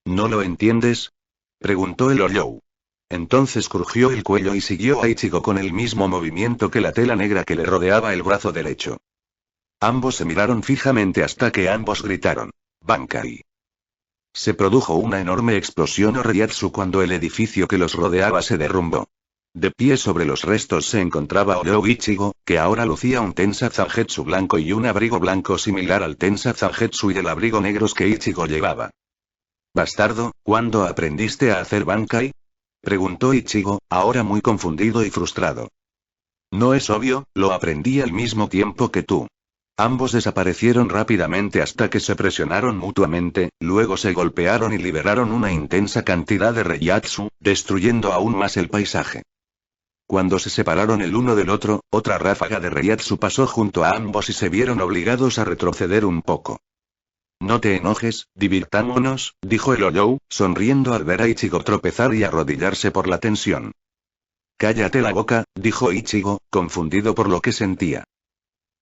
¿No lo entiendes? Preguntó el Oryou. Entonces crujió el cuello y siguió a Ichigo con el mismo movimiento que la tela negra que le rodeaba el brazo derecho. Ambos se miraron fijamente hasta que ambos gritaron: ¡Bankai! Se produjo una enorme explosión o reiatsu cuando el edificio que los rodeaba se derrumbó. De pie sobre los restos se encontraba Oryou Ichigo, que ahora lucía un Tensa Zangetsu blanco y un abrigo blanco similar al Tensa Zangetsu y el abrigo negros que Ichigo llevaba. Bastardo, ¿cuándo aprendiste a hacer Bankai? Preguntó Ichigo, ahora muy confundido y frustrado. No es obvio, lo aprendí al mismo tiempo que tú. Ambos desaparecieron rápidamente hasta que se presionaron mutuamente, luego se golpearon y liberaron una intensa cantidad de reiatsu, destruyendo aún más el paisaje. Cuando se separaron el uno del otro, otra ráfaga de reiatsu pasó junto a ambos y se vieron obligados a retroceder un poco. No te enojes, divirtámonos, dijo el Oryou, sonriendo al ver a Ichigo tropezar y arrodillarse por la tensión. Cállate la boca, dijo Ichigo, confundido por lo que sentía.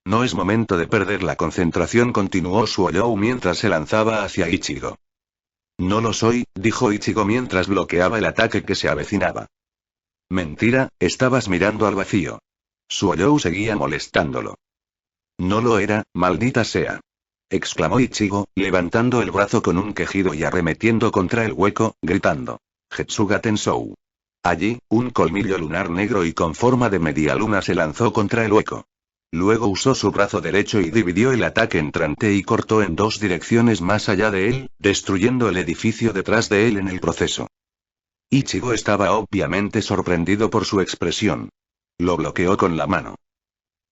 No es momento de perder la concentración, continuó su Oryou mientras se lanzaba hacia Ichigo. No lo soy, dijo Ichigo mientras bloqueaba el ataque que se avecinaba. Mentira, estabas mirando al vacío. Su Oryou seguía molestándolo. No lo era, maldita sea. Exclamó Ichigo, levantando el brazo con un quejido y arremetiendo contra el hueco, gritando: Getsuga Tensou. Allí, un colmillo lunar negro y con forma de media luna se lanzó contra el hueco. Luego usó su brazo derecho y dividió el ataque entrante y cortó en dos direcciones más allá de él, destruyendo el edificio detrás de él en el proceso. Ichigo estaba obviamente sorprendido por su expresión. Lo bloqueó con la mano.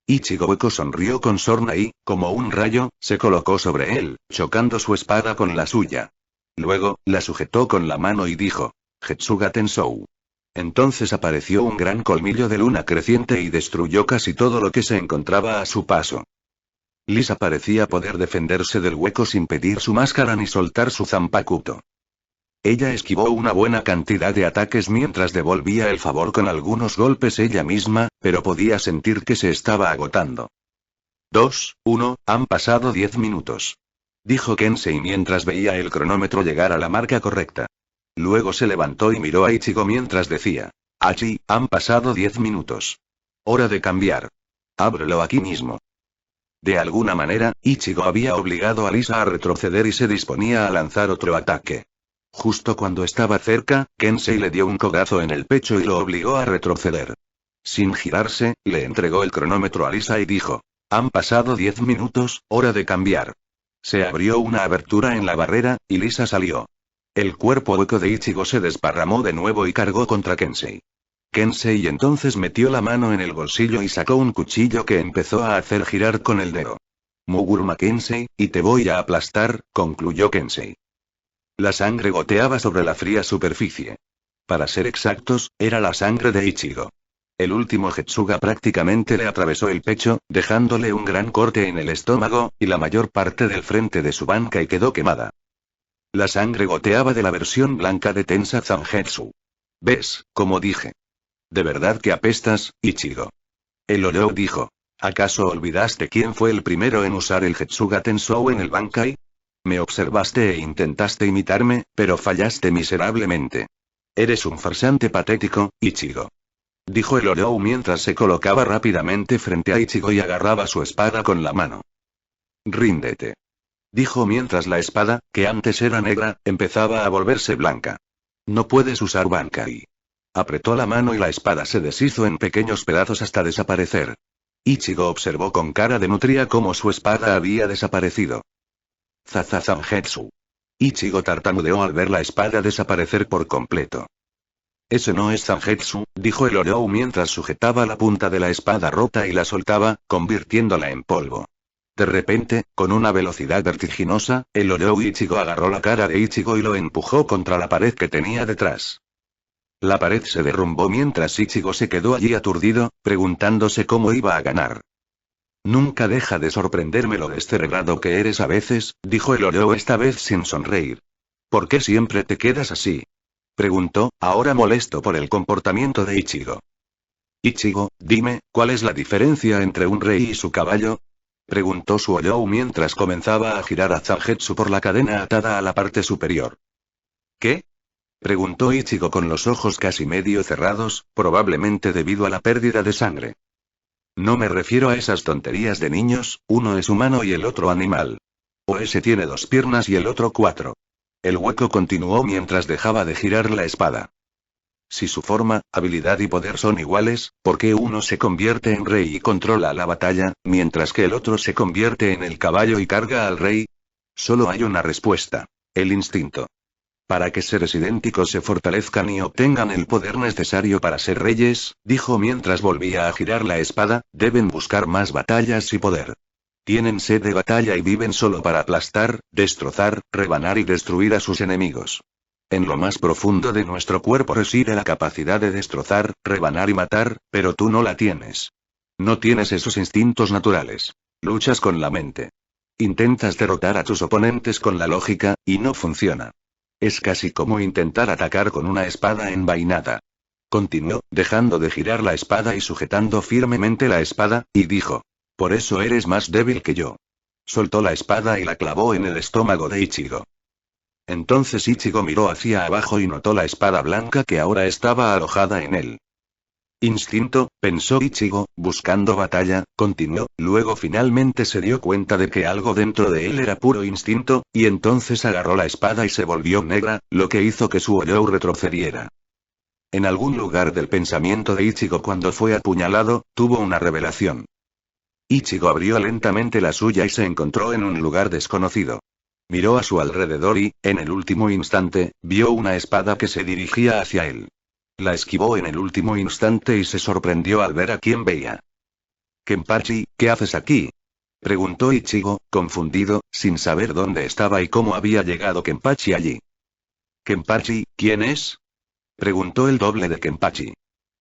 Ichigo sonrió con sorna y, como un rayo, se colocó sobre él, chocando su espada con la suya. Luego, la sujetó con la mano y dijo: Getsuga Tensou. Entonces apareció un gran colmillo de luna creciente y destruyó casi todo lo que se encontraba a su paso. Lisa parecía poder defenderse del hueco sin pedir su máscara ni soltar su Zanpakuto. Ella esquivó una buena cantidad de ataques mientras devolvía el favor con algunos golpes ella misma, pero podía sentir que se estaba agotando. 2-1, han pasado 10 minutos. Dijo Kensei mientras veía el cronómetro llegar a la marca correcta. Luego se levantó y miró a Ichigo mientras decía: Allí, han pasado 10 minutos. Hora de cambiar. Ábrelo aquí mismo. De alguna manera, Ichigo había obligado a Lisa a retroceder y se disponía a lanzar otro ataque. Justo cuando estaba cerca, Kensei le dio un codazo en el pecho y lo obligó a retroceder. Sin girarse, le entregó el cronómetro a Lisa y dijo: Han pasado 10 minutos, hora de cambiar. Se abrió una abertura en la barrera, y Lisa salió. El cuerpo hueco de Ichigo se desparramó de nuevo y cargó contra Kensei. Kensei entonces metió la mano en el bolsillo y sacó un cuchillo que empezó a hacer girar con el dedo. Muguruma Kensei, y te voy a aplastar, concluyó Kensei. La sangre goteaba sobre la fría superficie. Para ser exactos, era la sangre de Ichigo. El último Getsuga prácticamente le atravesó el pecho, dejándole un gran corte en el estómago, y la mayor parte del frente de su bankai quedó quemada. La sangre goteaba de la versión blanca de Tensa Zangetsu. ¿Ves, como dije? ¿De verdad que apestas, Ichigo? El Oryou dijo: ¿Acaso olvidaste quién fue el primero en usar el Getsuga Tensou en el bankai? Me observaste e intentaste imitarme, pero fallaste miserablemente. Eres un farsante patético, Ichigo. Dijo el Oryou mientras se colocaba rápidamente frente a Ichigo y agarraba su espada con la mano. Ríndete. dijo mientras la espada, que antes era negra, empezaba a volverse blanca. No puedes usar Bankai. Apretó la mano y la espada se deshizo en pequeños pedazos hasta desaparecer. Ichigo observó con cara de nutria cómo su espada había desaparecido. Zazazangetsu. Ichigo tartamudeó al ver la espada desaparecer por completo. Ese no es Zangetsu, dijo el Orou mientras sujetaba la punta de la espada rota y la soltaba, convirtiéndola en polvo. De repente, con una velocidad vertiginosa, el Orou Ichigo agarró la cara de Ichigo y lo empujó contra la pared que tenía detrás. La pared se derrumbó mientras Ichigo se quedó allí aturdido, preguntándose cómo iba a ganar. Nunca deja de sorprenderme lo descerebrado que eres a veces, dijo el Orou esta vez sin sonreír. ¿Por qué siempre te quedas así? Preguntó, ahora molesto por el comportamiento de Ichigo. Ichigo, dime, ¿cuál es la diferencia entre un rey y su caballo? Preguntó su Orou mientras comenzaba a girar a Zangetsu por la cadena atada a la parte superior. ¿Qué? Preguntó Ichigo con los ojos casi medio cerrados, probablemente debido a la pérdida de sangre. No me refiero a esas tonterías de niños, uno es humano y el otro animal. O ese tiene 2 piernas y el otro 4. El hueco continuó mientras dejaba de girar la espada. Si su forma, habilidad y poder son iguales, ¿por qué uno se convierte en rey y controla la batalla, mientras que el otro se convierte en el caballo y carga al rey? Solo hay una respuesta: el instinto. Para que seres idénticos se fortalezcan y obtengan el poder necesario para ser reyes, dijo mientras volvía a girar la espada, deben buscar más batallas y poder. Tienen sed de batalla y viven solo para aplastar, destrozar, rebanar y destruir a sus enemigos. En lo más profundo de nuestro cuerpo reside la capacidad de destrozar, rebanar y matar, pero tú no la tienes. No tienes esos instintos naturales. Luchas con la mente. Intentas derrotar a tus oponentes con la lógica, y no funciona. Es casi como intentar atacar con una espada envainada. Continuó, dejando de girar la espada y sujetando firmemente la espada, y dijo: por eso eres más débil que yo. Soltó la espada y la clavó en el estómago de Ichigo. Entonces Ichigo miró hacia abajo y notó la espada blanca que ahora estaba alojada en él. Instinto, pensó Ichigo, buscando batalla, continuó, luego finalmente se dio cuenta de que algo dentro de él era puro instinto, y entonces agarró la espada y se volvió negra, lo que hizo que su Orou retrocediera. En algún lugar del pensamiento de Ichigo cuando fue apuñalado, tuvo una revelación. Ichigo abrió lentamente la suya y se encontró en un lugar desconocido. Miró a su alrededor y, en el último instante, vio una espada que se dirigía hacia él. La esquivó en el último instante y se sorprendió al ver a quién veía. «Kenpachi, ¿qué haces aquí?», preguntó Ichigo, confundido, sin saber dónde estaba y cómo había llegado Kenpachi allí. «Kenpachi, ¿quién es?», preguntó el doble de Kenpachi.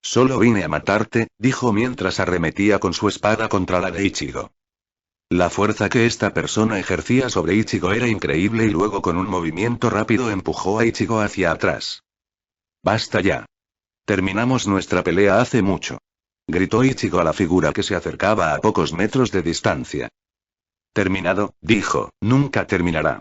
«Solo vine a matarte», dijo mientras arremetía con su espada contra la de Ichigo. La fuerza que esta persona ejercía sobre Ichigo era increíble y luego con un movimiento rápido empujó a Ichigo hacia atrás. «Basta ya. Terminamos nuestra pelea hace mucho», gritó Ichigo a la figura que se acercaba a pocos metros de distancia. «Terminado», dijo, «nunca terminará».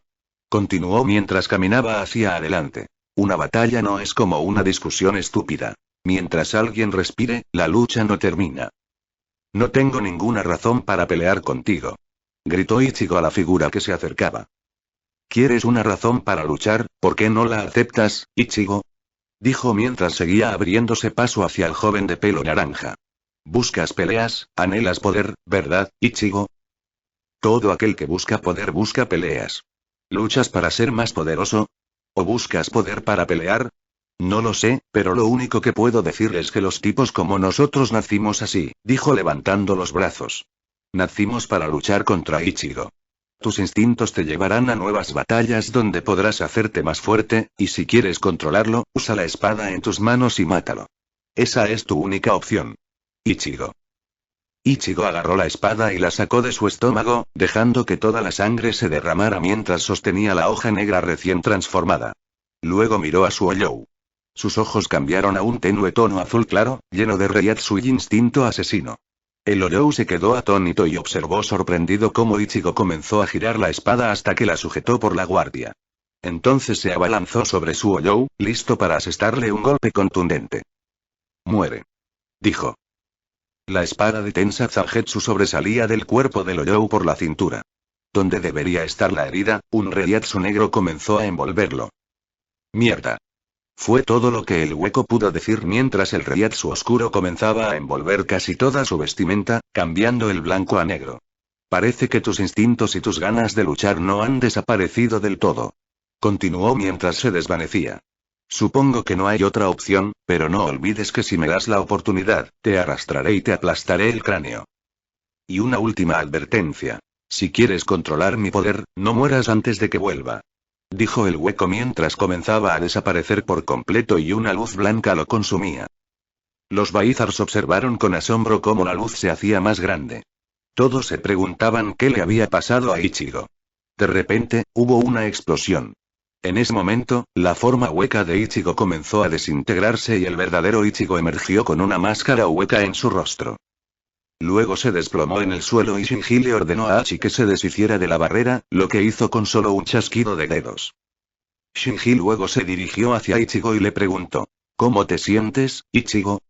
Continuó mientras caminaba hacia adelante. Una batalla no es como una discusión estúpida. Mientras alguien respire, la lucha no termina. «No tengo ninguna razón para pelear contigo», gritó Ichigo a la figura que se acercaba. «¿Quieres una razón para luchar? ¿Por qué no la aceptas, Ichigo?», dijo mientras seguía abriéndose paso hacia el joven de pelo naranja. «Buscas peleas, anhelas poder, ¿verdad, Ichigo?». Todo aquel que busca poder busca peleas. ¿Luchas para ser más poderoso? ¿O buscas poder para pelear? No lo sé, pero lo único que puedo decir es que los tipos como nosotros nacimos así, dijo levantando los brazos. Nacimos para luchar contra Ichigo. Tus instintos te llevarán a nuevas batallas donde podrás hacerte más fuerte, y si quieres controlarlo, usa la espada en tus manos y mátalo. Esa es tu única opción. Ichigo. Ichigo agarró la espada y la sacó de su estómago, dejando que toda la sangre se derramara mientras sostenía la hoja negra recién transformada. Luego miró a su Orou. Sus ojos cambiaron a un tenue tono azul claro, lleno de reiatsu y instinto asesino. El Orou se quedó atónito y observó sorprendido cómo Ichigo comenzó a girar la espada hasta que la sujetó por la guardia. Entonces se abalanzó sobre su Orou, listo para asestarle un golpe contundente. «Muere», dijo. La espada de Tensa Zangetsu sobresalía del cuerpo del Orou por la cintura. donde debería estar la herida, un reiatsu negro comenzó a envolverlo. ¡Mierda! Fue todo lo que el hueco pudo decir mientras el reiatsu oscuro comenzaba a envolver casi toda su vestimenta, cambiando el blanco a negro. Parece que tus instintos y tus ganas de luchar no han desaparecido del todo. Continuó mientras se desvanecía. Supongo que no hay otra opción, pero no olvides que si me das la oportunidad, te arrastraré y te aplastaré el cráneo. Y una última advertencia. Si quieres controlar mi poder, no mueras antes de que vuelva. Dijo el hueco mientras comenzaba a desaparecer por completo y una luz blanca lo consumía. Los Baizars observaron con asombro cómo la luz se hacía más grande. Todos se preguntaban qué le había pasado a Ichigo. De repente, hubo una explosión. En ese momento, la forma hueca de Ichigo comenzó a desintegrarse y el verdadero Ichigo emergió con una máscara hueca en su rostro. Luego se desplomó en el suelo y Shinji le ordenó a Hachi que se deshiciera de la barrera, lo que hizo con solo un chasquido de dedos. Shinji luego se dirigió hacia Ichigo y le preguntó: ¿Cómo te sientes, Ichigo?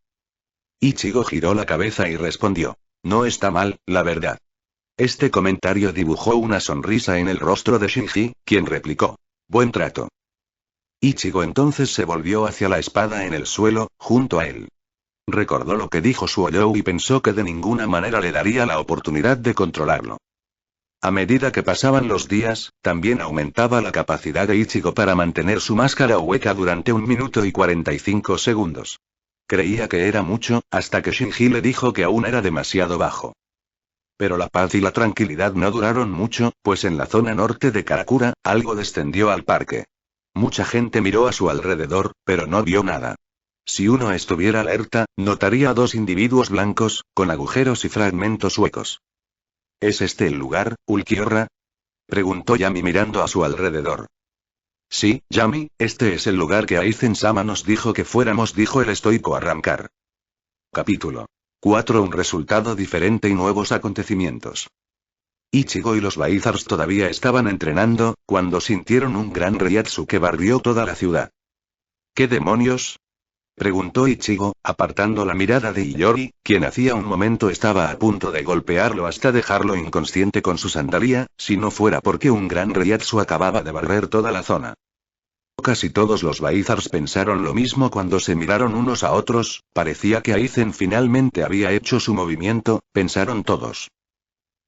Ichigo giró la cabeza y respondió: No está mal, la verdad. Este comentario dibujó una sonrisa en el rostro de Shinji, quien replicó: Buen trato. Ichigo entonces se volvió hacia la espada en el suelo, junto a él. Recordó lo que dijo Suoyou y pensó que de ninguna manera le daría la oportunidad de controlarlo. A medida que pasaban los días, también aumentaba la capacidad de Ichigo para mantener su máscara hueca durante 1 minuto y 45 segundos. Creía que era mucho, hasta que Shinji le dijo que aún era demasiado bajo. Pero la paz y la tranquilidad no duraron mucho, pues en la zona norte de Karakura, algo descendió al parque. Mucha gente miró a su alrededor, pero no vio nada. Si uno estuviera alerta, notaría a 2 individuos blancos, con agujeros y fragmentos huecos. ¿Es este el lugar, Ulquiorra? Preguntó Yami mirando a su alrededor. Sí, Yami, este es el lugar que Aizen-sama nos dijo que fuéramos, dijo el estoico Arrancar. Capítulo 4. Un resultado diferente y nuevos acontecimientos. Ichigo y los Baizars todavía estaban entrenando, cuando sintieron un gran reiatsu que barrió toda la ciudad. ¿Qué demonios? Preguntó Ichigo, apartando la mirada de Iyori, quien hacía un momento estaba a punto de golpearlo hasta dejarlo inconsciente con su sandalia, si no fuera porque un gran reiatsu acababa de barrer toda la zona. Casi todos los Baizars pensaron lo mismo cuando se miraron unos a otros, parecía que Aizen finalmente había hecho su movimiento, pensaron todos.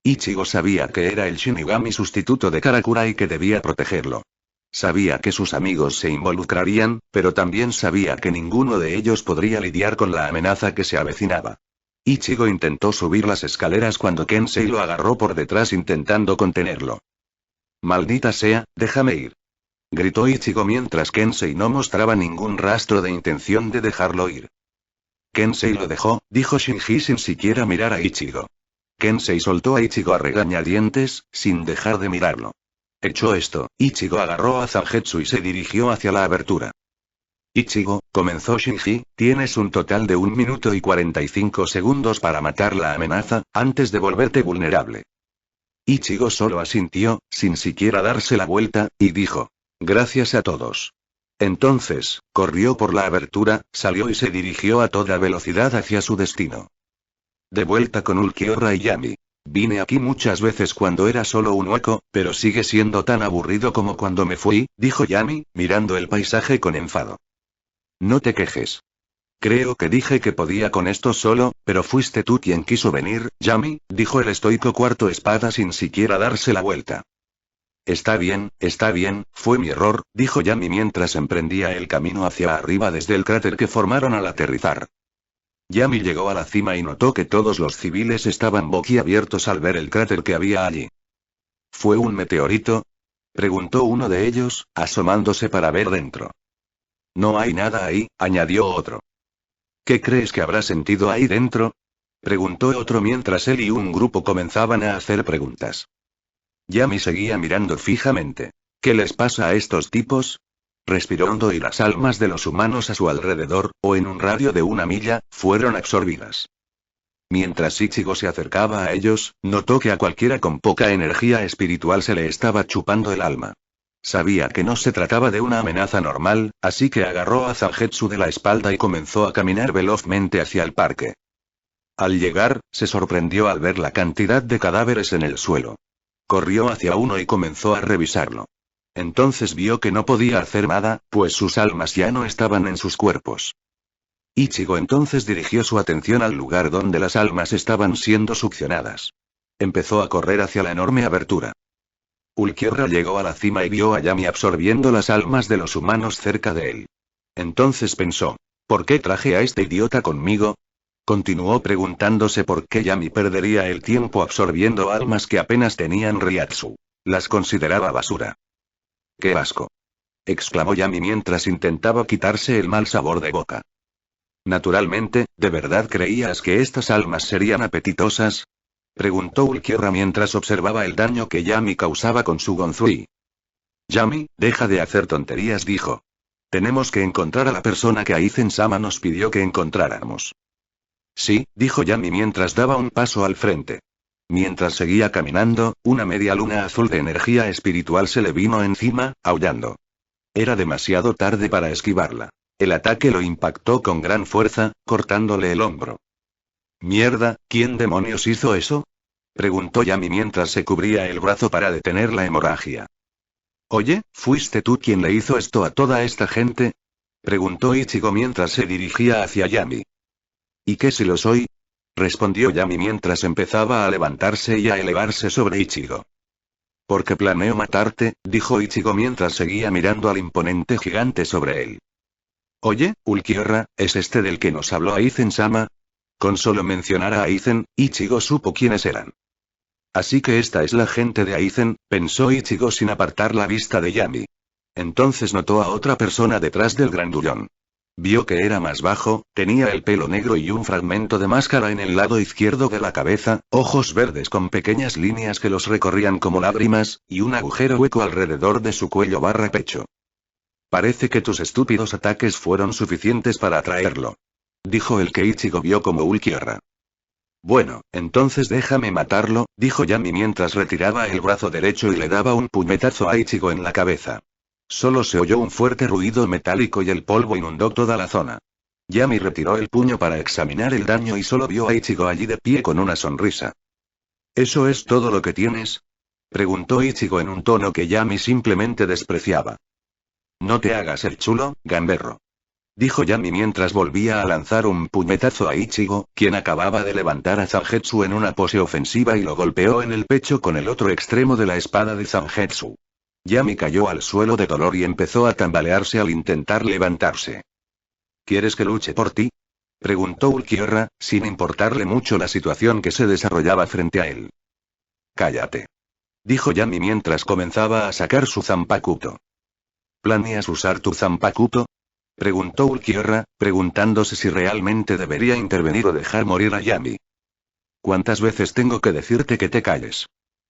Ichigo sabía que era el Shinigami sustituto de Karakura y que debía protegerlo. Sabía que sus amigos se involucrarían, pero también sabía que ninguno de ellos podría lidiar con la amenaza que se avecinaba. Ichigo intentó subir las escaleras cuando Kensei lo agarró por detrás intentando contenerlo. «Maldita sea, déjame ir», gritó Ichigo mientras Kensei no mostraba ningún rastro de intención de dejarlo ir. «Kensei lo dejó», dijo Shinji sin siquiera mirar a Ichigo. Kensei soltó a Ichigo a regañadientes, sin dejar de mirarlo. Hecho esto, Ichigo agarró a Zangetsu y se dirigió hacia la abertura. Ichigo, comenzó Shinji, tienes un total de 1 minuto y 45 segundos para matar la amenaza, antes de volverte vulnerable. Ichigo solo asintió, sin siquiera darse la vuelta, y dijo: gracias a todos. Entonces, corrió por la abertura, salió y se dirigió a toda velocidad hacia su destino. De vuelta con Ulquiorra y Yami. Vine aquí muchas veces cuando era solo un hueco, pero sigue siendo tan aburrido como cuando me fui, dijo Yami, mirando el paisaje con enfado. No te quejes. Creo que dije que podía con esto solo, pero fuiste tú quien quiso venir, Yami, dijo el estoico cuarto espada sin siquiera darse la vuelta. Está bien, fue mi error, dijo Yami mientras emprendía el camino hacia arriba desde el cráter que formaron al aterrizar. Yami llegó a la cima y notó que todos los civiles estaban boquiabiertos al ver el cráter que había allí. ¿Fue un meteorito?, preguntó uno de ellos, asomándose para ver dentro. No hay nada ahí, añadió otro. ¿Qué crees que habrá sentido ahí dentro?, preguntó otro mientras él y un grupo comenzaban a hacer preguntas. Yami seguía mirando fijamente. ¿Qué les pasa a estos tipos? Respiró hondo y las almas de los humanos a su alrededor, o en un radio de 1 milla, fueron absorbidas. Mientras Ichigo se acercaba a ellos, notó que a cualquiera con poca energía espiritual se le estaba chupando el alma. Sabía que no se trataba de una amenaza normal, así que agarró a Zangetsu de la espalda y comenzó a caminar velozmente hacia el parque. Al llegar, se sorprendió al ver la cantidad de cadáveres en el suelo. Corrió hacia uno y comenzó a revisarlo. Entonces vio que no podía hacer nada, pues sus almas ya no estaban en sus cuerpos. Ichigo entonces dirigió su atención al lugar donde las almas estaban siendo succionadas. Empezó a correr hacia la enorme abertura. Ulquiorra llegó a la cima y vio a Yami absorbiendo las almas de los humanos cerca de él. Entonces pensó, ¿por qué traje a este idiota conmigo? Continuó preguntándose por qué Yami perdería el tiempo absorbiendo almas que apenas tenían Reiatsu. Las consideraba basura. ¡Qué asco!, exclamó Yami mientras intentaba quitarse el mal sabor de boca. Naturalmente, ¿de verdad creías que estas almas serían apetitosas?, preguntó Ulquiorra mientras observaba el daño que Yami causaba con su Gonzui. Yami, deja de hacer tonterías, dijo. Tenemos que encontrar a la persona que Aizen-sama nos pidió que encontráramos. Sí, dijo Yami mientras daba un paso al frente. Mientras seguía caminando, una media luna azul de energía espiritual se le vino encima, aullando. Era demasiado tarde para esquivarla. El ataque lo impactó con gran fuerza, cortándole el hombro. Mierda, ¿quién demonios hizo eso?, preguntó Yami mientras se cubría el brazo para detener la hemorragia. Oye, ¿fuiste tú quien le hizo esto a toda esta gente?, preguntó Ichigo mientras se dirigía hacia Yami. ¿Y qué si lo soy?, respondió Yami mientras empezaba a levantarse y a elevarse sobre Ichigo. Porque planeo matarte, dijo Ichigo mientras seguía mirando al imponente gigante sobre él. Oye, Ulquiorra, ¿es este del que nos habló Aizen-sama? Con solo mencionar a Aizen, Ichigo supo quiénes eran. Así que esta es la gente de Aizen, pensó Ichigo sin apartar la vista de Yami. Entonces notó a otra persona detrás del grandullón. Vio que era más bajo, tenía el pelo negro y un fragmento de máscara en el lado izquierdo de la cabeza, ojos verdes con pequeñas líneas que los recorrían como lágrimas, y un agujero hueco alrededor de su cuello/pecho. Parece que tus estúpidos ataques fueron suficientes para atraerlo, dijo el que Ichigo vio como Ulquiorra. Bueno, entonces déjame matarlo, dijo Yami mientras retiraba el brazo derecho y le daba un puñetazo a Ichigo en la cabeza. Solo se oyó un fuerte ruido metálico y el polvo inundó toda la zona. Yami retiró el puño para examinar el daño y solo vio a Ichigo allí de pie con una sonrisa. ¿Eso es todo lo que tienes?, preguntó Ichigo en un tono que Yami simplemente despreciaba. No te hagas el chulo, gamberro, dijo Yami mientras volvía a lanzar un puñetazo a Ichigo, quien acababa de levantar a Zangetsu en una pose ofensiva y lo golpeó en el pecho con el otro extremo de la espada de Zangetsu. Yami cayó al suelo de dolor y empezó a tambalearse al intentar levantarse. ¿Quieres que luche por ti?, preguntó Ulquiorra, sin importarle mucho la situación que se desarrollaba frente a él. Cállate, dijo Yami mientras comenzaba a sacar su Zanpakuto. ¿Planeas usar tu Zanpakuto?, preguntó Ulquiorra, preguntándose si realmente debería intervenir o dejar morir a Yami. ¿Cuántas veces tengo que decirte que te calles?,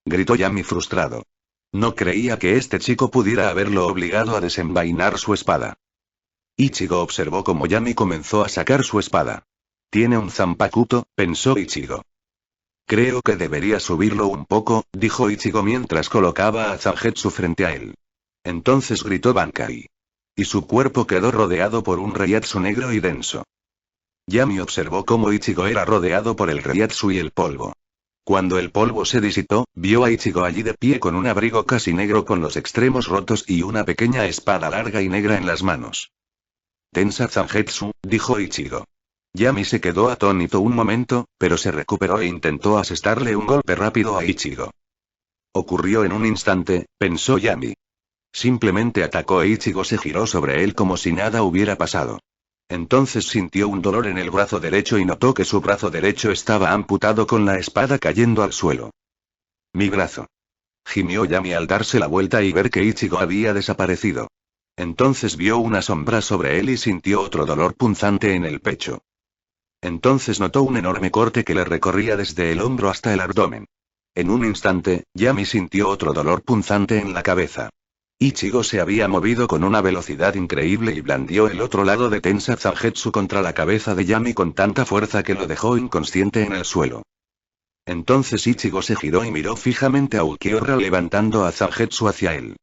gritó Yami frustrado. No creía que este chico pudiera haberlo obligado a desenvainar su espada. Ichigo observó cómo Yami comenzó a sacar su espada. Tiene un Zanpakuto, pensó Ichigo. Creo que debería subirlo un poco, dijo Ichigo mientras colocaba a Zangetsu frente a él. Entonces gritó Bankai. Y su cuerpo quedó rodeado por un reiatsu negro y denso. Yami observó cómo Ichigo era rodeado por el reiatsu y el polvo. Cuando el polvo se disipó, vio a Ichigo allí de pie con un abrigo casi negro con los extremos rotos y una pequeña espada larga y negra en las manos. Tensa Zangetsu, dijo Ichigo. Yami se quedó atónito un momento, pero se recuperó e intentó asestarle un golpe rápido a Ichigo. Ocurrió en un instante, pensó Yami. Simplemente atacó e Ichigo se giró sobre él como si nada hubiera pasado. Entonces sintió un dolor en el brazo derecho y notó que su brazo derecho estaba amputado con la espada cayendo al suelo. Mi brazo, gimió Yami al darse la vuelta y ver que Ichigo había desaparecido. Entonces vio una sombra sobre él y sintió otro dolor punzante en el pecho. Entonces notó un enorme corte que le recorría desde el hombro hasta el abdomen. En un instante, Yami sintió otro dolor punzante en la cabeza. Ichigo se había movido con una velocidad increíble y blandió el otro lado de Tensa Zangetsu contra la cabeza de Yami con tanta fuerza que lo dejó inconsciente en el suelo. Entonces Ichigo se giró y miró fijamente a Ulquiorra levantando a Zangetsu hacia él.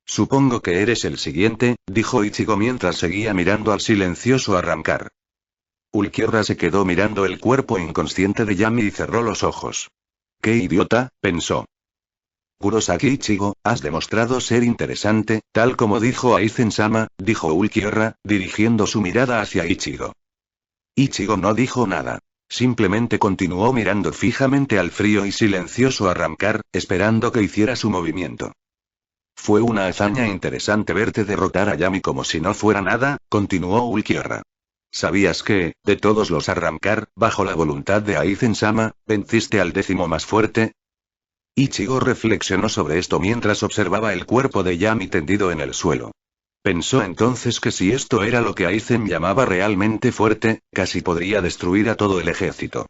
Supongo que eres el siguiente, dijo Ichigo mientras seguía mirando al silencioso arrancar. Ulquiorra se quedó mirando el cuerpo inconsciente de Yami y cerró los ojos. ¡Qué idiota!, pensó. Kurosaki Ichigo, has demostrado ser interesante, tal como dijo Aizen-sama, dijo Ulquiorra, dirigiendo su mirada hacia Ichigo. Ichigo no dijo nada. Simplemente continuó mirando fijamente al frío y silencioso arrancar, esperando que hiciera su movimiento. Fue una hazaña interesante verte derrotar a Yami como si no fuera nada, continuó Ulquiorra. ¿Sabías que, de todos los arrancar, bajo la voluntad de Aizen-sama, venciste al 10º más fuerte? Ichigo reflexionó sobre esto mientras observaba el cuerpo de Yami tendido en el suelo. Pensó entonces que si esto era lo que Aizen llamaba realmente fuerte, casi podría destruir a todo el ejército.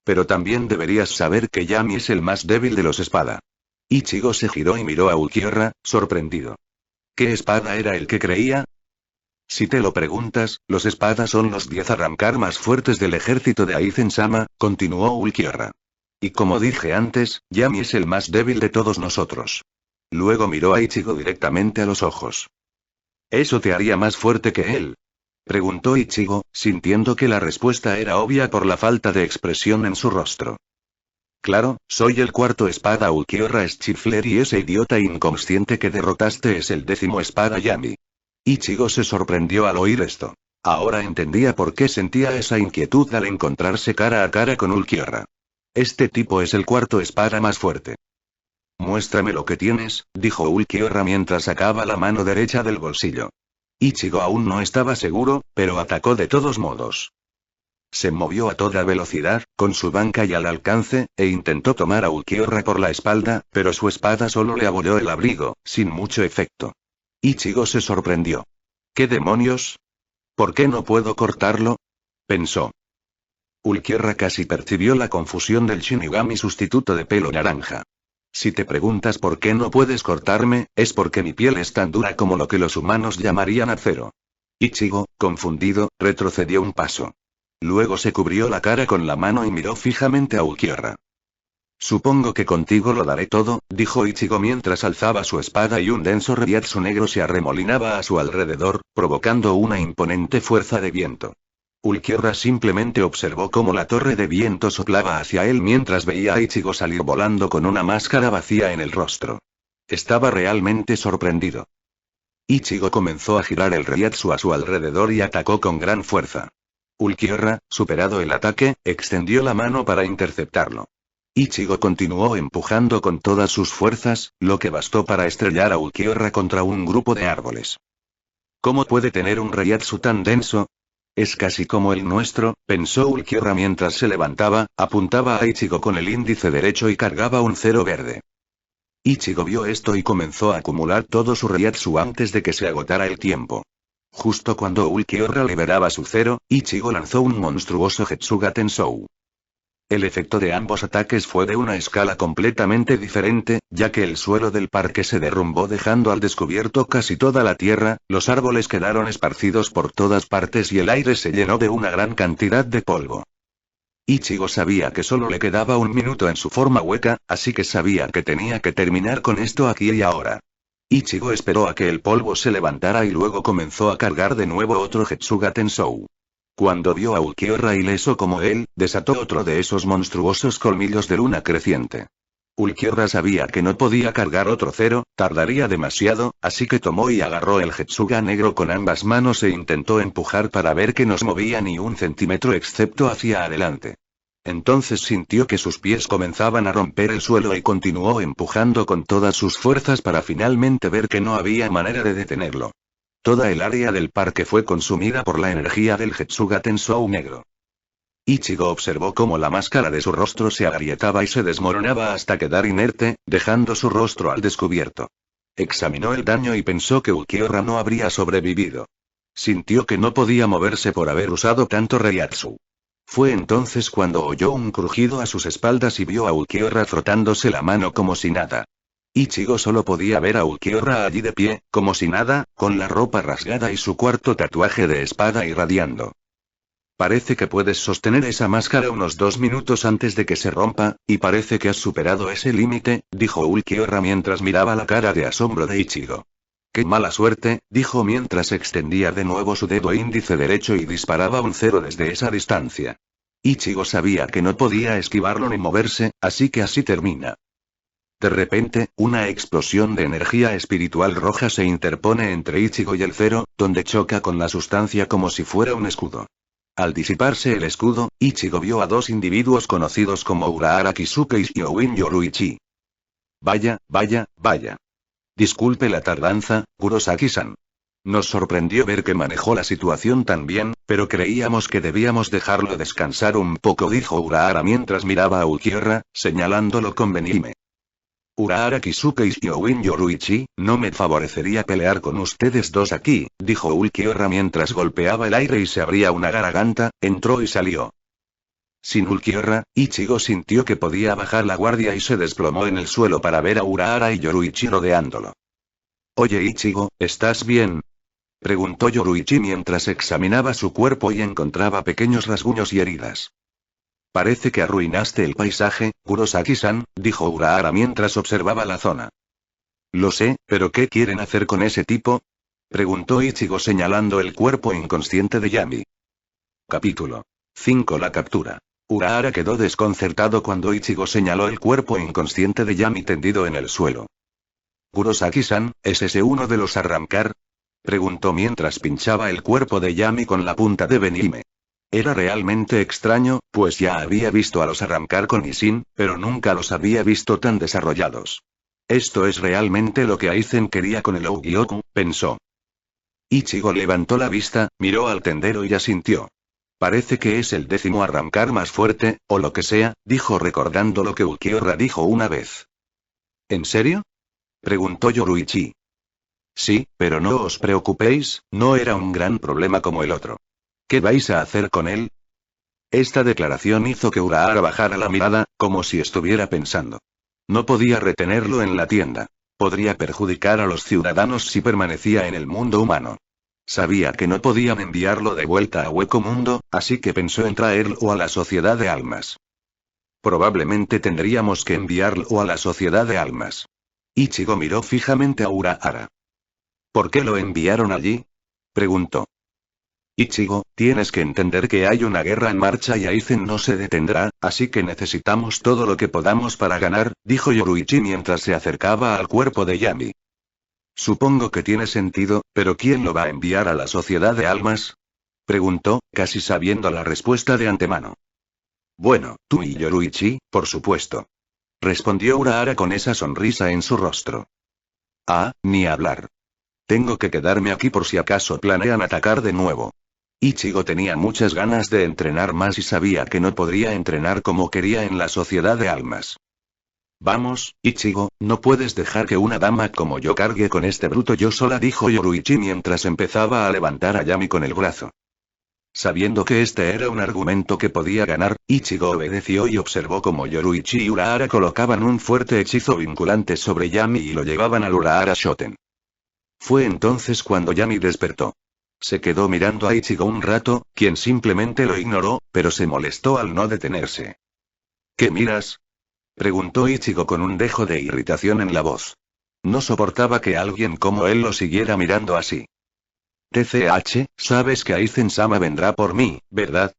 Pero también deberías saber que Yami es el más débil de los espada. Ichigo se giró y miró a Ulquiorra, sorprendido. ¿Qué espada era el que creía? Si te lo preguntas, los espadas son los 10 arrancar más fuertes del ejército de Aizen-sama, continuó Ulquiorra. Y como dije antes, Yami es el más débil de todos nosotros. Luego miró a Ichigo directamente a los ojos. ¿Eso te haría más fuerte que él? Preguntó Ichigo, sintiendo que la respuesta era obvia por la falta de expresión en su rostro. Claro, soy el cuarto espada Ulquiorra Schiffler y ese idiota inconsciente que derrotaste es el 10º espada Yami. Ichigo se sorprendió al oír esto. Ahora entendía por qué sentía esa inquietud al encontrarse cara a cara con Ulquiorra. Este tipo es el cuarto espada más fuerte. Muéstrame lo que tienes, dijo Ulquiorra mientras sacaba la mano derecha del bolsillo. Ichigo aún no estaba seguro, pero atacó de todos modos. Se movió a toda velocidad, con su banca y al alcance, e intentó tomar a Ulquiorra por la espalda, pero su espada solo le abolió el abrigo, sin mucho efecto. Ichigo se sorprendió. ¿Qué demonios? ¿Por qué no puedo cortarlo? Pensó. Ulquiorra casi percibió la confusión del Shinigami sustituto de pelo naranja. Si te preguntas por qué no puedes cortarme, es porque mi piel es tan dura como lo que los humanos llamarían acero. Ichigo, confundido, retrocedió un paso. Luego se cubrió la cara con la mano y miró fijamente a Ulquiorra. Supongo que contigo lo daré todo, dijo Ichigo mientras alzaba su espada y un denso reiatsu negro se arremolinaba a su alrededor, provocando una imponente fuerza de viento. Ulquiorra simplemente observó cómo la torre de viento soplaba hacia él mientras veía a Ichigo salir volando con una máscara vacía en el rostro. Estaba realmente sorprendido. Ichigo comenzó a girar el reiatsu a su alrededor y atacó con gran fuerza. Ulquiorra, superado el ataque, extendió la mano para interceptarlo. Ichigo continuó empujando con todas sus fuerzas, lo que bastó para estrellar a Ulquiorra contra un grupo de árboles. ¿Cómo puede tener un reiatsu tan denso? Es casi como el nuestro, pensó Ulquiorra mientras se levantaba, apuntaba a Ichigo con el índice derecho y cargaba un cero verde. Ichigo vio esto y comenzó a acumular todo su reiatsu antes de que se agotara el tiempo. Justo cuando Ulquiorra liberaba su cero, Ichigo lanzó un monstruoso Getsuga Tensou. El efecto de ambos ataques fue de una escala completamente diferente, ya que el suelo del parque se derrumbó dejando al descubierto casi toda la tierra, los árboles quedaron esparcidos por todas partes y el aire se llenó de una gran cantidad de polvo. Ichigo sabía que solo le quedaba un minuto en su forma hueca, así que sabía que tenía que terminar con esto aquí y ahora. Ichigo esperó a que el polvo se levantara y luego comenzó a cargar de nuevo otro Getsuga Tensou. Cuando vio a Ulquiorra ileso como él, desató otro de esos monstruosos colmillos de luna creciente. Ulquiorra sabía que no podía cargar otro cero, tardaría demasiado, así que tomó y agarró el Getsuga negro con ambas manos e intentó empujar para ver que no se movía ni un centímetro excepto hacia adelante. Entonces sintió que sus pies comenzaban a romper el suelo y continuó empujando con todas sus fuerzas para finalmente ver que no había manera de detenerlo. Toda el área del parque fue consumida por la energía del Getsuga Tensou negro. Ichigo observó cómo la máscara de su rostro se agrietaba y se desmoronaba hasta quedar inerte, dejando su rostro al descubierto. Examinó el daño y pensó que Ulquiorra no habría sobrevivido. Sintió que no podía moverse por haber usado tanto reiatsu. Fue entonces cuando oyó un crujido a sus espaldas y vio a Ulquiorra frotándose la mano como si nada. Ichigo solo podía ver a Ulquiorra allí de pie, como si nada, con la ropa rasgada y su cuarto tatuaje de espada irradiando. Parece que puedes sostener esa máscara unos 2 minutos antes de que se rompa, y parece que has superado ese límite, dijo Ulquiorra mientras miraba la cara de asombro de Ichigo. ¡Qué mala suerte!, dijo mientras extendía de nuevo su dedo índice derecho y disparaba un cero desde esa distancia. Ichigo sabía que no podía esquivarlo ni moverse, así que así termina. De repente, una explosión de energía espiritual roja se interpone entre Ichigo y el Zero, donde choca con la sustancia como si fuera un escudo. Al disiparse el escudo, Ichigo vio a dos individuos conocidos como Urahara Kisuke y Hyouin Yoruichi. Vaya, vaya, vaya. Disculpe la tardanza, Kurosaki-san. Nos sorprendió ver que manejó la situación tan bien, pero creíamos que debíamos dejarlo descansar un poco, dijo Urahara mientras miraba a Ulquiorra, señalándolo con Benihime. Urahara Kisuke y Hyouin Yoruichi, no me favorecería pelear con ustedes dos aquí, dijo Ulquiorra mientras golpeaba el aire y se abría una garganta, entró y salió. Sin Ulquiorra, Ichigo sintió que podía bajar la guardia y se desplomó en el suelo para ver a Urahara y Yoruichi rodeándolo. Oye Ichigo, ¿estás bien? Preguntó Yoruichi mientras examinaba su cuerpo y encontraba pequeños rasguños y heridas. Parece que arruinaste el paisaje, Kurosaki-san, dijo Urahara mientras observaba la zona. Lo sé, pero ¿qué quieren hacer con ese tipo? Preguntó Ichigo señalando el cuerpo inconsciente de Yami. Capítulo 5. La captura. Urahara quedó desconcertado cuando Ichigo señaló el cuerpo inconsciente de Yami tendido en el suelo. Kurosaki-san, ¿es ese uno de los arrancar? Preguntó mientras pinchaba el cuerpo de Yami con la punta de Benihime. Era realmente extraño, pues ya había visto a los arrancar con Ishin, pero nunca los había visto tan desarrollados. Esto es realmente lo que Aizen quería con el Ougyoku, pensó. Ichigo levantó la vista, miró al tendero y asintió. Parece que es el 10º arrancar más fuerte, o lo que sea, dijo recordando lo que Ulquiorra dijo una vez. ¿En serio? Preguntó Yoruichi. Sí, pero no os preocupéis, no era un gran problema como el otro. ¿Qué vais a hacer con él? Esta declaración hizo que Urahara bajara la mirada, como si estuviera pensando. No podía retenerlo en la tienda. Podría perjudicar a los ciudadanos si permanecía en el mundo humano. Sabía que no podían enviarlo de vuelta a Hueco Mundo, así que pensó en traerlo a la Sociedad de Almas. Probablemente tendríamos que enviarlo a la Sociedad de Almas. Ichigo miró fijamente a Urahara. ¿Por qué lo enviaron allí? Preguntó. Ichigo, tienes que entender que hay una guerra en marcha y Aizen no se detendrá, así que necesitamos todo lo que podamos para ganar, dijo Yoruichi mientras se acercaba al cuerpo de Yami. Supongo que tiene sentido, pero ¿quién lo va a enviar a la Sociedad de Almas? Preguntó, casi sabiendo la respuesta de antemano. Bueno, tú y Yoruichi, por supuesto. Respondió Urahara con esa sonrisa en su rostro. Ah, ni hablar. Tengo que quedarme aquí por si acaso planean atacar de nuevo. Ichigo tenía muchas ganas de entrenar más y sabía que no podría entrenar como quería en la Sociedad de Almas. Vamos, Ichigo, no puedes dejar que una dama como yo cargue con este bruto yo sola, dijo Yoruichi mientras empezaba a levantar a Yami con el brazo. Sabiendo que este era un argumento que podía ganar, Ichigo obedeció y observó cómo Yoruichi y Urahara colocaban un fuerte hechizo vinculante sobre Yami y lo llevaban al Urahara Shoten. Fue entonces cuando Yami despertó. Se quedó mirando a Ichigo un rato, quien simplemente lo ignoró, pero se molestó al no detenerse. ¿Qué miras? Preguntó Ichigo con un dejo de irritación en la voz. No soportaba que alguien como él lo siguiera mirando así. TCH, sabes que Aizen-sama vendrá por mí, ¿verdad?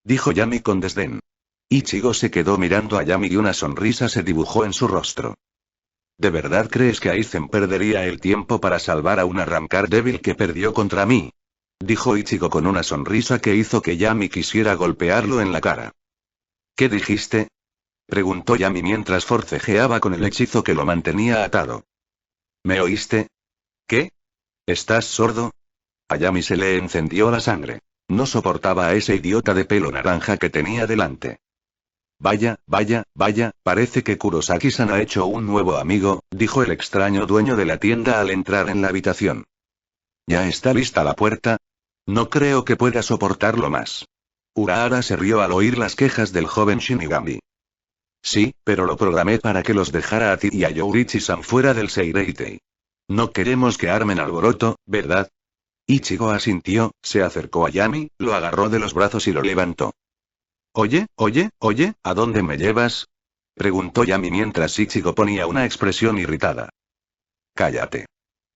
Dijo Yami con desdén. Ichigo se quedó mirando a Yami y una sonrisa se dibujó en su rostro. ¿De verdad crees que Aizen perdería el tiempo para salvar a un arrancar débil que perdió contra mí? Dijo Ichigo con una sonrisa que hizo que Yami quisiera golpearlo en la cara. ¿Qué dijiste? Preguntó Yami mientras forcejeaba con el hechizo que lo mantenía atado. ¿Me oíste? ¿Qué? ¿Estás sordo? A Yami se le encendió la sangre. No soportaba a ese idiota de pelo naranja que tenía delante. Vaya, vaya, vaya, parece que Kurosaki-san ha hecho un nuevo amigo, dijo el extraño dueño de la tienda al entrar en la habitación. ¿Ya está lista la puerta? No creo que pueda soportarlo más. Urahara se rió al oír las quejas del joven Shinigami. Sí, pero lo programé para que los dejara a ti y a Yoruichi-san fuera del Seireitei. No queremos que armen alboroto, ¿verdad? Ichigo asintió, se acercó a Yami, lo agarró de los brazos y lo levantó. Oye, ¿a dónde me llevas? Preguntó Yami mientras Ichigo ponía una expresión irritada. Cállate.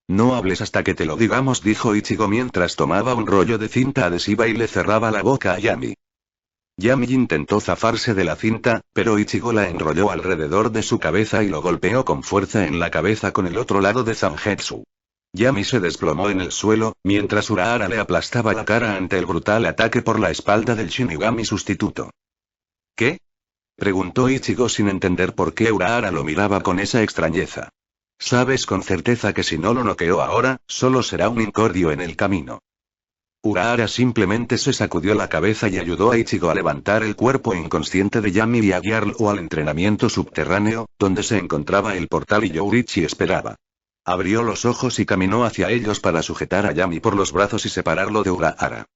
No hables hasta que te lo digamos, dijo Ichigo mientras tomaba un rollo de cinta adhesiva y le cerraba la boca a Yami. Yami intentó zafarse de la cinta, pero Ichigo la enrolló alrededor de su cabeza y lo golpeó con fuerza en la cabeza con el otro lado de Zangetsu. Yami se desplomó en el suelo, mientras Urahara le aplastaba la cara ante el brutal ataque por la espalda del Shinigami sustituto. ¿Qué? Preguntó Ichigo sin entender por qué Urahara lo miraba con esa extrañeza. Sabes con certeza que si no lo noqueó ahora, solo será un incordio en el camino. Urahara simplemente se sacudió la cabeza y ayudó a Ichigo a levantar el cuerpo inconsciente de Yami y a guiarlo al entrenamiento subterráneo, donde se encontraba el portal y Yourichi esperaba. Abrió los ojos y caminó hacia ellos para sujetar a Yami por los brazos y separarlo de Urahara.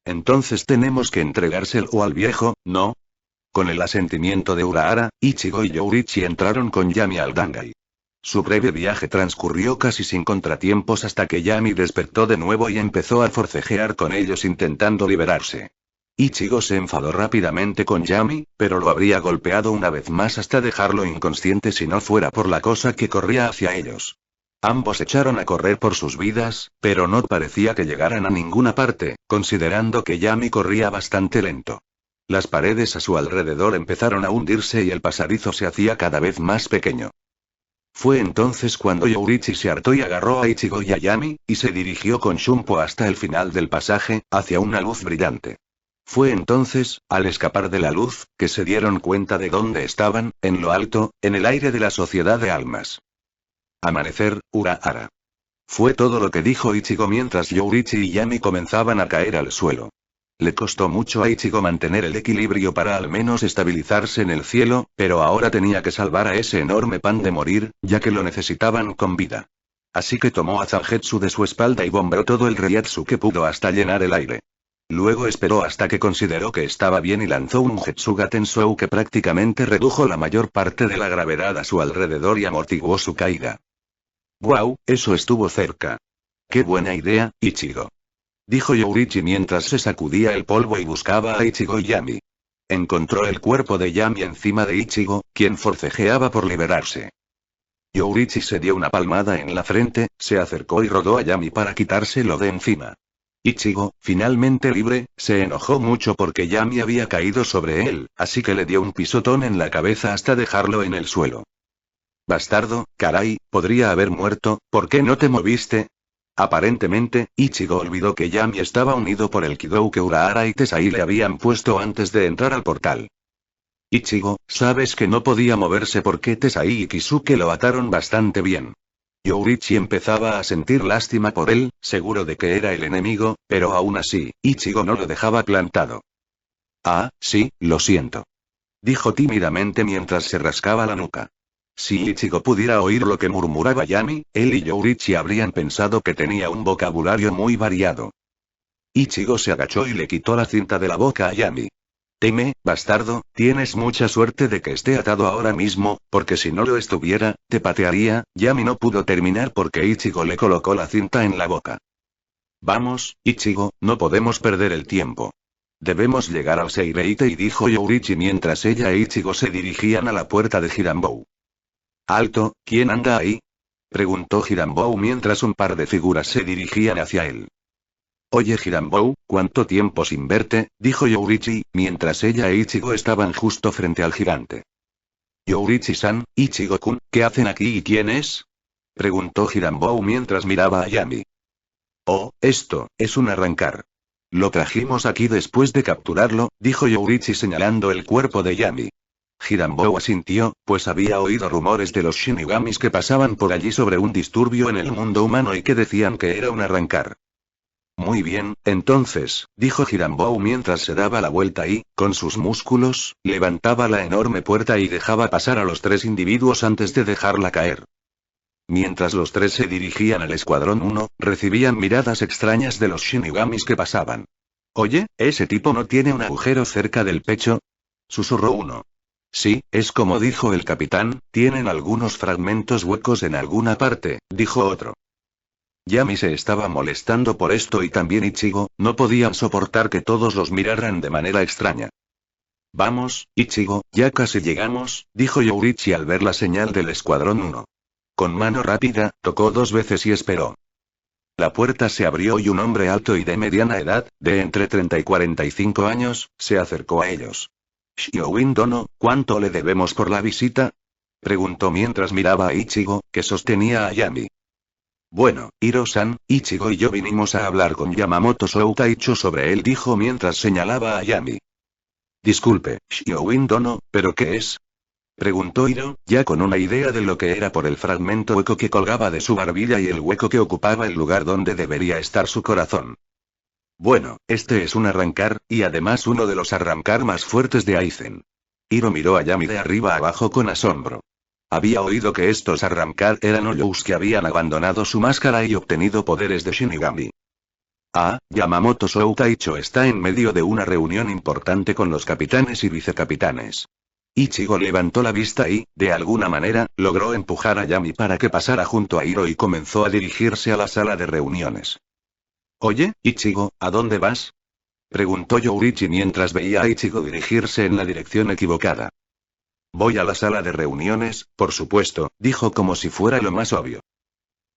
Entonces tenemos que entregárselo al viejo, ¿no? Con el asentimiento de Urahara, Ichigo y Yourichi entraron con Yami al Dangai. Su breve viaje transcurrió casi sin contratiempos hasta que Yami despertó de nuevo y empezó a forcejear con ellos intentando liberarse. Ichigo se enfadó rápidamente con Yami, pero lo habría golpeado una vez más hasta dejarlo inconsciente si no fuera por la cosa que corría hacia ellos. Ambos echaron a correr por sus vidas, pero no parecía que llegaran a ninguna parte, considerando que Yami corría bastante lento. Las paredes a su alrededor empezaron a hundirse y el pasadizo se hacía cada vez más pequeño. Fue entonces cuando Yourichi se hartó y agarró a Ichigo y a Yami, y se dirigió con Shunpo hasta el final del pasaje, hacia una luz brillante. Fue entonces, al escapar de la luz, que se dieron cuenta de dónde estaban, en lo alto, en el aire de la Sociedad de Almas. Amanecer, Urahara. Fue todo lo que dijo Ichigo mientras Yourichi y Yami comenzaban a caer al suelo. Le costó mucho a Ichigo mantener el equilibrio para al menos estabilizarse en el cielo, pero ahora tenía que salvar a ese enorme pan de morir, ya que lo necesitaban con vida. Así que tomó a Zangetsu de su espalda y bombeó todo el Reiatsu que pudo hasta llenar el aire. Luego esperó hasta que consideró que estaba bien y lanzó un Getsuga Tensou que prácticamente redujo la mayor parte de la gravedad a su alrededor y amortiguó su caída. ¡Guau! Eso estuvo cerca. ¡Qué buena idea, Ichigo! Dijo Yourichi mientras se sacudía el polvo y buscaba a Ichigo y Yami. Encontró el cuerpo de Yami encima de Ichigo, quien forcejeaba por liberarse. Yourichi se dio una palmada en la frente, se acercó y rodó a Yami para quitárselo de encima. Ichigo, finalmente libre, se enojó mucho porque Yami había caído sobre él, así que le dio un pisotón en la cabeza hasta dejarlo en el suelo. Bastardo, caray, podría haber muerto, ¿por qué no te moviste? Aparentemente, Ichigo olvidó que Yami estaba unido por el Kidou que Urahara y Tesai le habían puesto antes de entrar al portal. Ichigo, sabes que no podía moverse porque Tesai y Kisuke lo ataron bastante bien. Yourichi empezaba a sentir lástima por él, seguro de que era el enemigo, pero aún así, Ichigo no lo dejaba plantado. Ah, sí, lo siento. Dijo tímidamente mientras se rascaba la nuca. Si Ichigo pudiera oír lo que murmuraba Yami, él y Yourichi habrían pensado que tenía un vocabulario muy variado. Ichigo se agachó y le quitó la cinta de la boca a Yami. Teme, bastardo, tienes mucha suerte de que esté atado ahora mismo, porque si no lo estuviera, te patearía. Yami no pudo terminar porque Ichigo le colocó la cinta en la boca. Vamos, Ichigo, no podemos perder el tiempo. Debemos llegar al Seireite, dijo Yourichi mientras ella e Ichigo se dirigían a la puerta de Hiranbou. Alto, ¿quién anda ahí? Preguntó Hiranbou mientras un par de figuras se dirigían hacia él. Oye Hiranbou, ¿cuánto tiempo sin verte? Dijo Yourichi, mientras ella e Ichigo estaban justo frente al gigante. Yourichi-san, Ichigo-kun, ¿qué hacen aquí y quién es? Preguntó Hiranbou mientras miraba a Yami. Oh, esto, es un arrancar. Lo trajimos aquí después de capturarlo, dijo Yourichi señalando el cuerpo de Yami. Hiranbou asintió, pues había oído rumores de los Shinigamis que pasaban por allí sobre un disturbio en el mundo humano y que decían que era un arrancar. Muy bien, entonces, dijo Hiranbou mientras se daba la vuelta y, con sus músculos, levantaba la enorme puerta y dejaba pasar a los tres individuos antes de dejarla caer. Mientras los tres se dirigían al escuadrón 1, recibían miradas extrañas de los Shinigamis que pasaban. Oye, ¿ese tipo no tiene un agujero cerca del pecho? Susurró uno. Sí, es como dijo el capitán, tienen algunos fragmentos huecos en alguna parte, dijo otro. Yami se estaba molestando por esto y también Ichigo, no podían soportar que todos los miraran de manera extraña. Vamos, Ichigo, ya casi llegamos, dijo Yourichi al ver la señal del escuadrón 1. Con mano rápida, tocó 2 veces y esperó. La puerta se abrió y un hombre alto y de mediana edad, de entre 30 y 45 años, se acercó a ellos. Xiaowin Dono, ¿cuánto le debemos por la visita? Preguntó mientras miraba a Ichigo, que sostenía a Yami. Bueno, Hiro-san, Ichigo y yo vinimos a hablar con Yamamoto Soutaicho sobre él, dijo mientras señalaba a Yami. Disculpe, Xiaowin Dono, ¿pero qué es? Preguntó Hiro, ya con una idea de lo que era por el fragmento hueco que colgaba de su barbilla y el hueco que ocupaba el lugar donde debería estar su corazón. Bueno, este es un arrancar, y además uno de los arrancar más fuertes de Aizen. Hiro miró a Yami de arriba abajo con asombro. Había oído que estos arrancar eran Oyous que habían abandonado su máscara y obtenido poderes de Shinigami. Ah, Yamamoto Soutaicho está en medio de una reunión importante con los capitanes y vicecapitanes. Ichigo levantó la vista y, de alguna manera, logró empujar a Yami para que pasara junto a Hiro y comenzó a dirigirse a la sala de reuniones. Oye, Ichigo, ¿a dónde vas? Preguntó Yourichi mientras veía a Ichigo dirigirse en la dirección equivocada. Voy a la sala de reuniones, por supuesto, dijo como si fuera lo más obvio.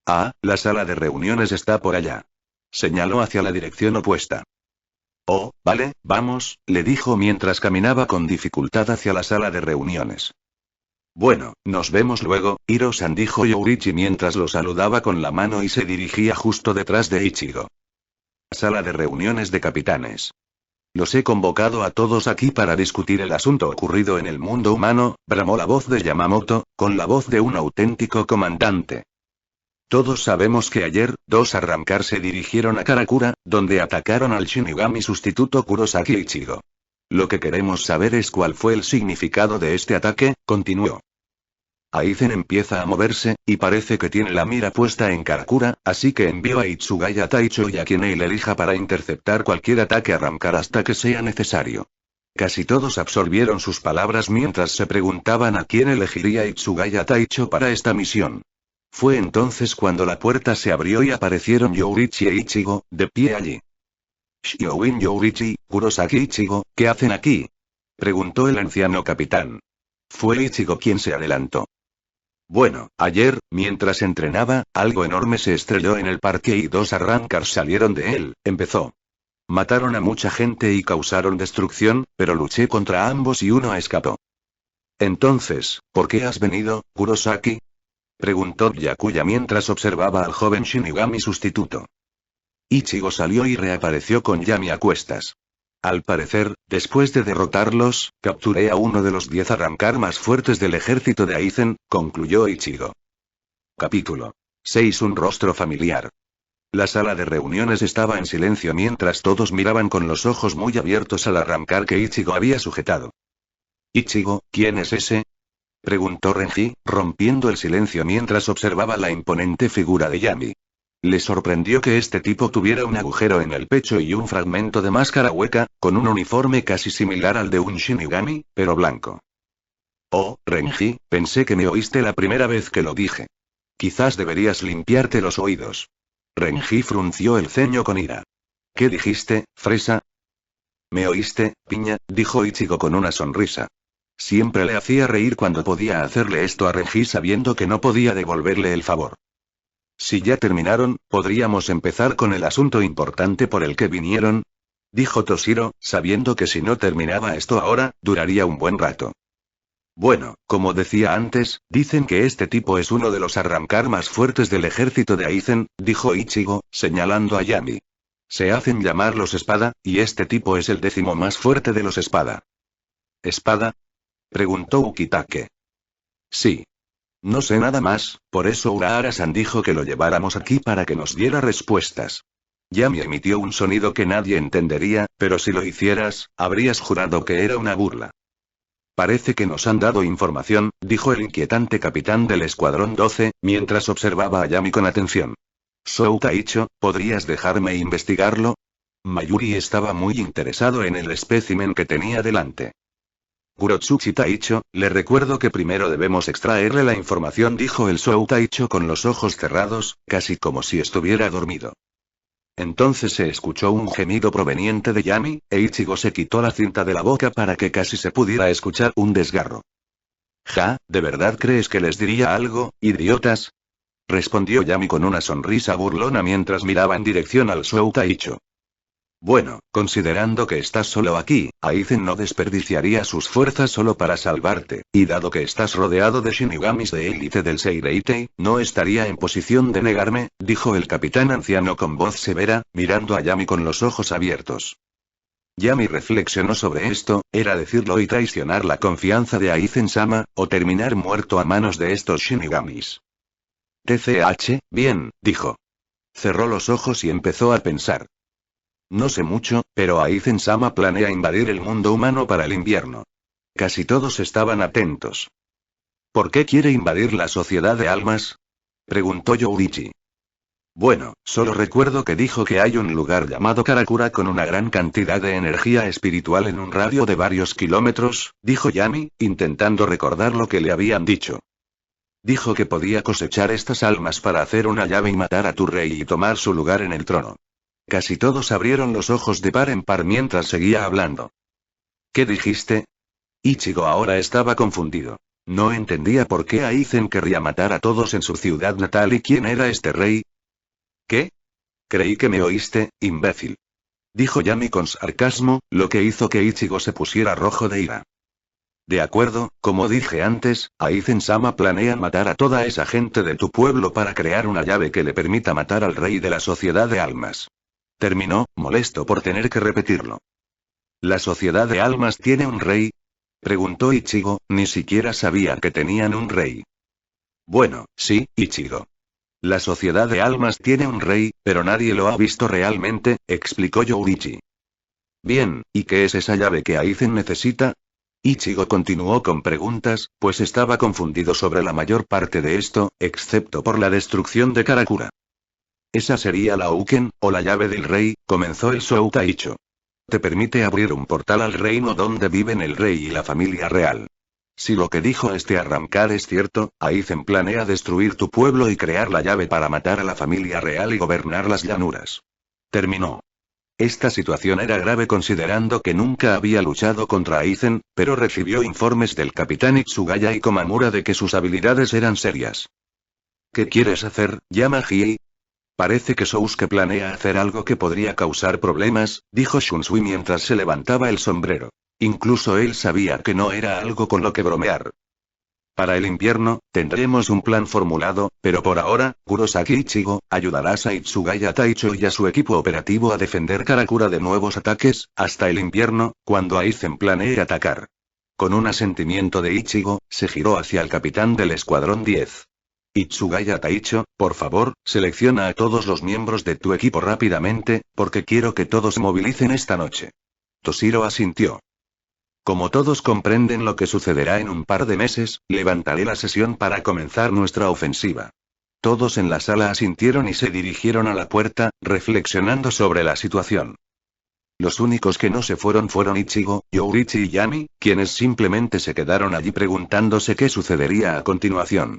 Ah, la sala de reuniones está por allá. Señaló hacia la dirección opuesta. Oh, vale, vamos, le dijo mientras caminaba con dificultad hacia la sala de reuniones. Bueno, nos vemos luego, Hiro-san, dijo Yourichi mientras lo saludaba con la mano y se dirigía justo detrás de Ichigo. Sala de reuniones de capitanes. Los he convocado a todos aquí para discutir el asunto ocurrido en el mundo humano, bramó la voz de Yamamoto, con la voz de un auténtico comandante. Todos sabemos que ayer, dos arrancar se dirigieron a Karakura, donde atacaron al Shinigami sustituto Kurosaki Ichigo. Lo que queremos saber es cuál fue el significado de este ataque, continuó. Aizen empieza a moverse, y parece que tiene la mira puesta en Karakura, así que envió a Itsugaya Taicho y a quien él elija para interceptar cualquier ataque arrancar hasta que sea necesario. Casi todos absorbieron sus palabras mientras se preguntaban a quién elegiría Itsugaya Taicho para esta misión. Fue entonces cuando la puerta se abrió y aparecieron Yourichi e Ichigo, de pie allí. Xiaowin Yourichi, Kurosaki Ichigo, ¿qué hacen aquí? Preguntó el anciano capitán. Fue Ichigo quien se adelantó. Bueno, ayer, mientras entrenaba, algo enorme se estrelló en el parque y dos arrancars salieron de él, empezó. Mataron a mucha gente y causaron destrucción, pero luché contra ambos y uno escapó. Entonces, ¿por qué has venido, Kurosaki? Preguntó Byakuya mientras observaba al joven Shinigami sustituto. Ichigo salió y reapareció con Yami a cuestas. Al parecer, después de derrotarlos, capturé a uno de los 10 arrancar más fuertes del ejército de Aizen, concluyó Ichigo. Capítulo 6. Un rostro familiar. La sala de reuniones estaba en silencio mientras todos miraban con los ojos muy abiertos al arrancar que Ichigo había sujetado. Ichigo, ¿quién es ese? Preguntó Renji, rompiendo el silencio mientras observaba la imponente figura de Yami. Le sorprendió que este tipo tuviera un agujero en el pecho y un fragmento de máscara hueca, con un uniforme casi similar al de un Shinigami, pero blanco. Oh, Renji, pensé que me oíste la primera vez que lo dije. Quizás deberías limpiarte los oídos. Renji frunció el ceño con ira. ¿Qué dijiste, fresa? ¿Me oíste, piña? Dijo Ichigo con una sonrisa. Siempre le hacía reír cuando podía hacerle esto a Renji sabiendo que no podía devolverle el favor. Si ya terminaron, ¿podríamos empezar con el asunto importante por el que vinieron? Dijo Toshiro, sabiendo que si no terminaba esto ahora, duraría un buen rato. Bueno, como decía antes, dicen que este tipo es uno de los arrancar más fuertes del ejército de Aizen, dijo Ichigo, señalando a Yami. Se hacen llamar los Espada, y este tipo es el 10º más fuerte de los Espada. ¿Espada? Preguntó Ukitake. Sí. No sé nada más, por eso Urahara-san dijo que lo lleváramos aquí para que nos diera respuestas. Yami emitió un sonido que nadie entendería, pero si lo hicieras, habrías jurado que era una burla. Parece que nos han dado información, dijo el inquietante capitán del Escuadrón 12, mientras observaba a Yami con atención. Soutaicho, ¿podrías dejarme investigarlo? Mayuri estaba muy interesado en el espécimen que tenía delante. Kurotsuchi Taicho, le recuerdo que primero debemos extraerle la información, dijo el Soutaicho con los ojos cerrados, casi como si estuviera dormido. Entonces se escuchó un gemido proveniente de Yami, e Ichigo se quitó la cinta de la boca para que casi se pudiera escuchar un desgarro. Ja, ¿de verdad crees que les diría algo, idiotas? respondió Yami con una sonrisa burlona mientras miraba en dirección al Shou Taicho. Bueno, considerando que estás solo aquí, Aizen no desperdiciaría sus fuerzas solo para salvarte, y dado que estás rodeado de shinigamis de élite del Seireitei, no estaría en posición de negarme, dijo el capitán anciano con voz severa, mirando a Yami con los ojos abiertos. Yami reflexionó sobre esto, era decirlo y traicionar la confianza de Aizen-sama, o terminar muerto a manos de estos shinigamis. TCH, bien, dijo. Cerró los ojos y empezó a pensar. No sé mucho, pero Aizen-sama planea invadir el mundo humano para el invierno. Casi todos estaban atentos. ¿Por qué quiere invadir la sociedad de almas? Preguntó Yourichi. Bueno, solo recuerdo que dijo que hay un lugar llamado Karakura con una gran cantidad de energía espiritual en un radio de varios kilómetros, dijo Yami, intentando recordar lo que le habían dicho. Dijo que podía cosechar estas almas para hacer una llave y matar a tu rey y tomar su lugar en el trono. Casi todos abrieron los ojos de par en par mientras seguía hablando. ¿Qué dijiste? Ichigo ahora estaba confundido. No entendía por qué Aizen querría matar a todos en su ciudad natal y quién era este rey. ¿Qué? Creí que me oíste, imbécil. Dijo Yami con sarcasmo, lo que hizo que Ichigo se pusiera rojo de ira. De acuerdo, como dije antes, Aizen-sama planea matar a toda esa gente de tu pueblo para crear una llave que le permita matar al rey de la sociedad de almas. Terminó, molesto por tener que repetirlo. ¿La sociedad de almas tiene un rey? Preguntó Ichigo, ni siquiera sabía que tenían un rey. Bueno, sí, Ichigo. La sociedad de almas tiene un rey, pero nadie lo ha visto realmente, explicó Yourichi. Bien, ¿y qué es esa llave que Aizen necesita? Ichigo continuó con preguntas, pues estaba confundido sobre la mayor parte de esto, excepto por la destrucción de Karakura. Esa sería la Uken, o la llave del rey, comenzó el Shou Taicho. Te permite abrir un portal al reino donde viven el rey y la familia real. Si lo que dijo este arrancar es cierto, Aizen planea destruir tu pueblo y crear la llave para matar a la familia real y gobernar las llanuras. Terminó. Esta situación era grave considerando que nunca había luchado contra Aizen, pero recibió informes del capitán Itsugaya y Komamura de que sus habilidades eran serias. ¿Qué quieres hacer, Yamagi? Parece que Sousuke planea hacer algo que podría causar problemas, dijo Shunsui mientras se levantaba el sombrero. Incluso él sabía que no era algo con lo que bromear. Para el invierno, tendremos un plan formulado, pero por ahora, Kurosaki Ichigo, ayudarás a Itsugaya Taicho y a su equipo operativo a defender Karakura de nuevos ataques, hasta el invierno, cuando Aizen planee atacar. Con un asentimiento de Ichigo, se giró hacia el capitán del escuadrón 10. Itsugaya Taicho, por favor, selecciona a todos los miembros de tu equipo rápidamente, porque quiero que todos se movilicen esta noche. Toshiro asintió. Como todos comprenden lo que sucederá en un par de meses, levantaré la sesión para comenzar nuestra ofensiva. Todos en la sala asintieron y se dirigieron a la puerta, reflexionando sobre la situación. Los únicos que no se fueron Ichigo, Yourichi y Yami, quienes simplemente se quedaron allí preguntándose qué sucedería a continuación.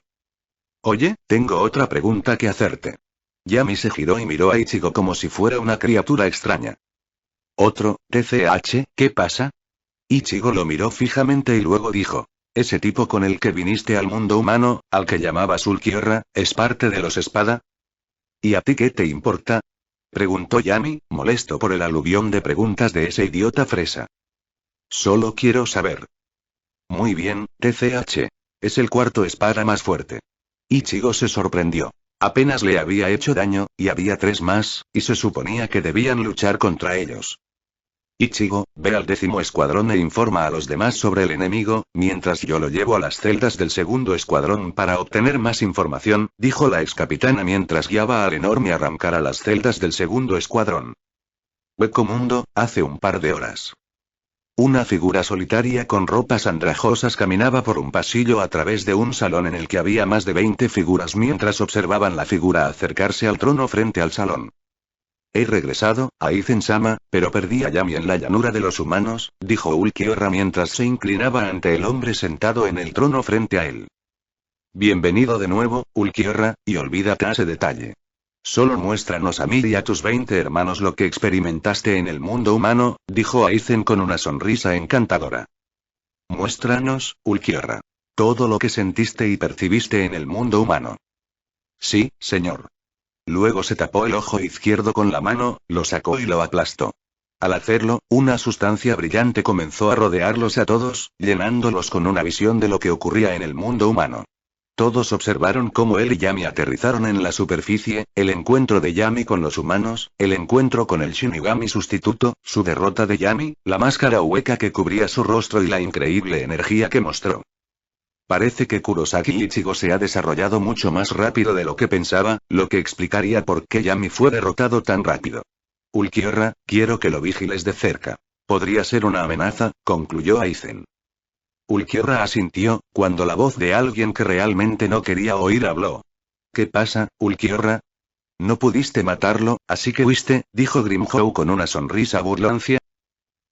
Oye, tengo otra pregunta que hacerte. Yami se giró y miró a Ichigo como si fuera una criatura extraña. Otro, TCH, ¿qué pasa? Ichigo lo miró fijamente y luego dijo, ¿ese tipo con el que viniste al mundo humano, al que llamabas Ulquiorra, es parte de los Espada? ¿Y a ti qué te importa? Preguntó Yami, molesto por el aluvión de preguntas de ese idiota fresa. Solo quiero saber. Muy bien, TCH. Es el cuarto Espada más fuerte. Ichigo se sorprendió. Apenas le había hecho daño, y había 3 más, y se suponía que debían luchar contra ellos. Ichigo, ve al 10º escuadrón e informa a los demás sobre el enemigo, mientras yo lo llevo a las celdas del 2º escuadrón para obtener más información, dijo la excapitana mientras guiaba al enorme arrancar a las celdas del 2º escuadrón. Hueco mundo, hace un par de horas. Una figura solitaria con ropas andrajosas caminaba por un pasillo a través de un salón en el que había más de 20 figuras mientras observaban la figura acercarse al trono frente al salón. He regresado, Aizen-sama, pero perdí a Yami en la llanura de los humanos, dijo Ulquiorra mientras se inclinaba ante el hombre sentado en el trono frente a él. Bienvenido de nuevo, Ulquiorra, y olvídate ese detalle. Solo muéstranos a mí y a tus 20 hermanos lo que experimentaste en el mundo humano, dijo Aizen con una sonrisa encantadora. Muéstranos, Ulquiorra. Todo lo que sentiste y percibiste en el mundo humano. Sí, señor. Luego se tapó el ojo izquierdo con la mano, lo sacó y lo aplastó. Al hacerlo, una sustancia brillante comenzó a rodearlos a todos, llenándolos con una visión de lo que ocurría en el mundo humano. Todos observaron cómo él y Yami aterrizaron en la superficie, el encuentro de Yami con los humanos, el encuentro con el Shinigami sustituto, su derrota de Yami, la máscara hueca que cubría su rostro y la increíble energía que mostró. Parece que Kurosaki Ichigo se ha desarrollado mucho más rápido de lo que pensaba, lo que explicaría por qué Yami fue derrotado tan rápido. Ulquiorra, quiero que lo vigiles de cerca. Podría ser una amenaza, concluyó Aizen. Ulquiorra asintió, cuando la voz de alguien que realmente no quería oír habló. ¿Qué pasa, Ulquiorra? No pudiste matarlo, así que huiste, dijo Grimhow con una sonrisa burlancia.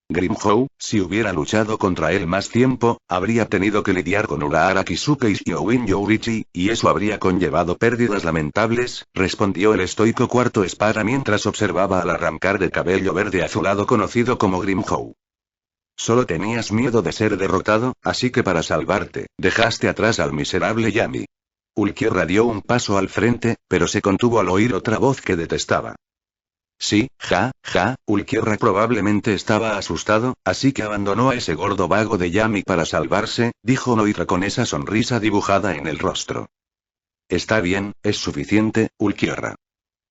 Grimhow, si hubiera luchado contra él más tiempo, habría tenido que lidiar con Urahara Kisuke y Shiouin Yourichi, y eso habría conllevado pérdidas lamentables, respondió el estoico cuarto espada mientras observaba al arrancar de cabello verde azulado conocido como Grimhow. Solo tenías miedo de ser derrotado, así que para salvarte, dejaste atrás al miserable Yami. Ulquiorra dio un paso al frente, pero se contuvo al oír otra voz que detestaba. Sí, Ulquiorra probablemente estaba asustado, así que abandonó a ese gordo vago de Yami para salvarse, dijo Noitra con esa sonrisa dibujada en el rostro. Está bien, es suficiente, Ulquiorra.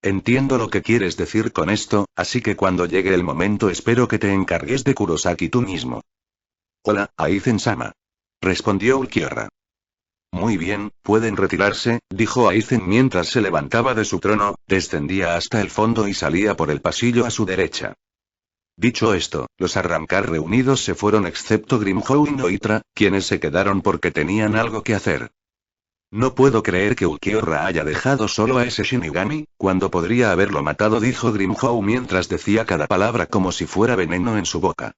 Entiendo lo que quieres decir con esto, así que cuando llegue el momento espero que te encargues de Kurosaki tú mismo. Hola, Aizen-sama. Respondió Ulquiorra. Muy bien, pueden retirarse, dijo Aizen mientras se levantaba de su trono, descendía hasta el fondo y salía por el pasillo a su derecha. Dicho esto, los arrancar reunidos se fueron excepto Grimhow y Noitra, quienes se quedaron porque tenían algo que hacer. No puedo creer que Ulquiorra haya dejado solo a ese Shinigami, cuando podría haberlo matado, dijo Grimhow mientras decía cada palabra como si fuera veneno en su boca.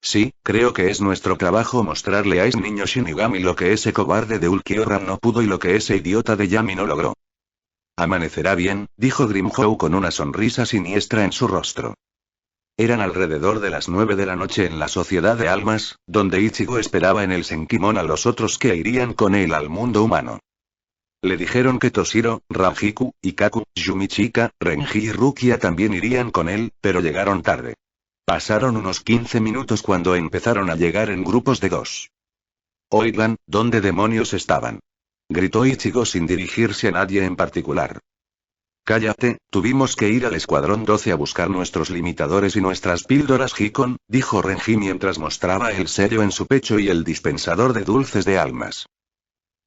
Sí, creo que es nuestro trabajo mostrarle a ese niño Shinigami lo que ese cobarde de Ulquiorra no pudo y lo que ese idiota de Yami no logró. Amanecerá bien, dijo Grimhow con una sonrisa siniestra en su rostro. Eran alrededor de las 9 de la noche en la Sociedad de Almas, donde Ichigo esperaba en el Senkimon a los otros que irían con él al mundo humano. Le dijeron que Toshiro, Ranjiku, Ikaku, Yumichika, Renji y Rukia también irían con él, pero llegaron tarde. Pasaron unos 15 minutos cuando empezaron a llegar en grupos de 2. Oigan, ¿dónde demonios estaban? Gritó Ichigo sin dirigirse a nadie en particular. Cállate, tuvimos que ir al escuadrón 12 a buscar nuestros limitadores y nuestras píldoras Hikon, dijo Renji mientras mostraba el sello en su pecho y el dispensador de dulces de almas.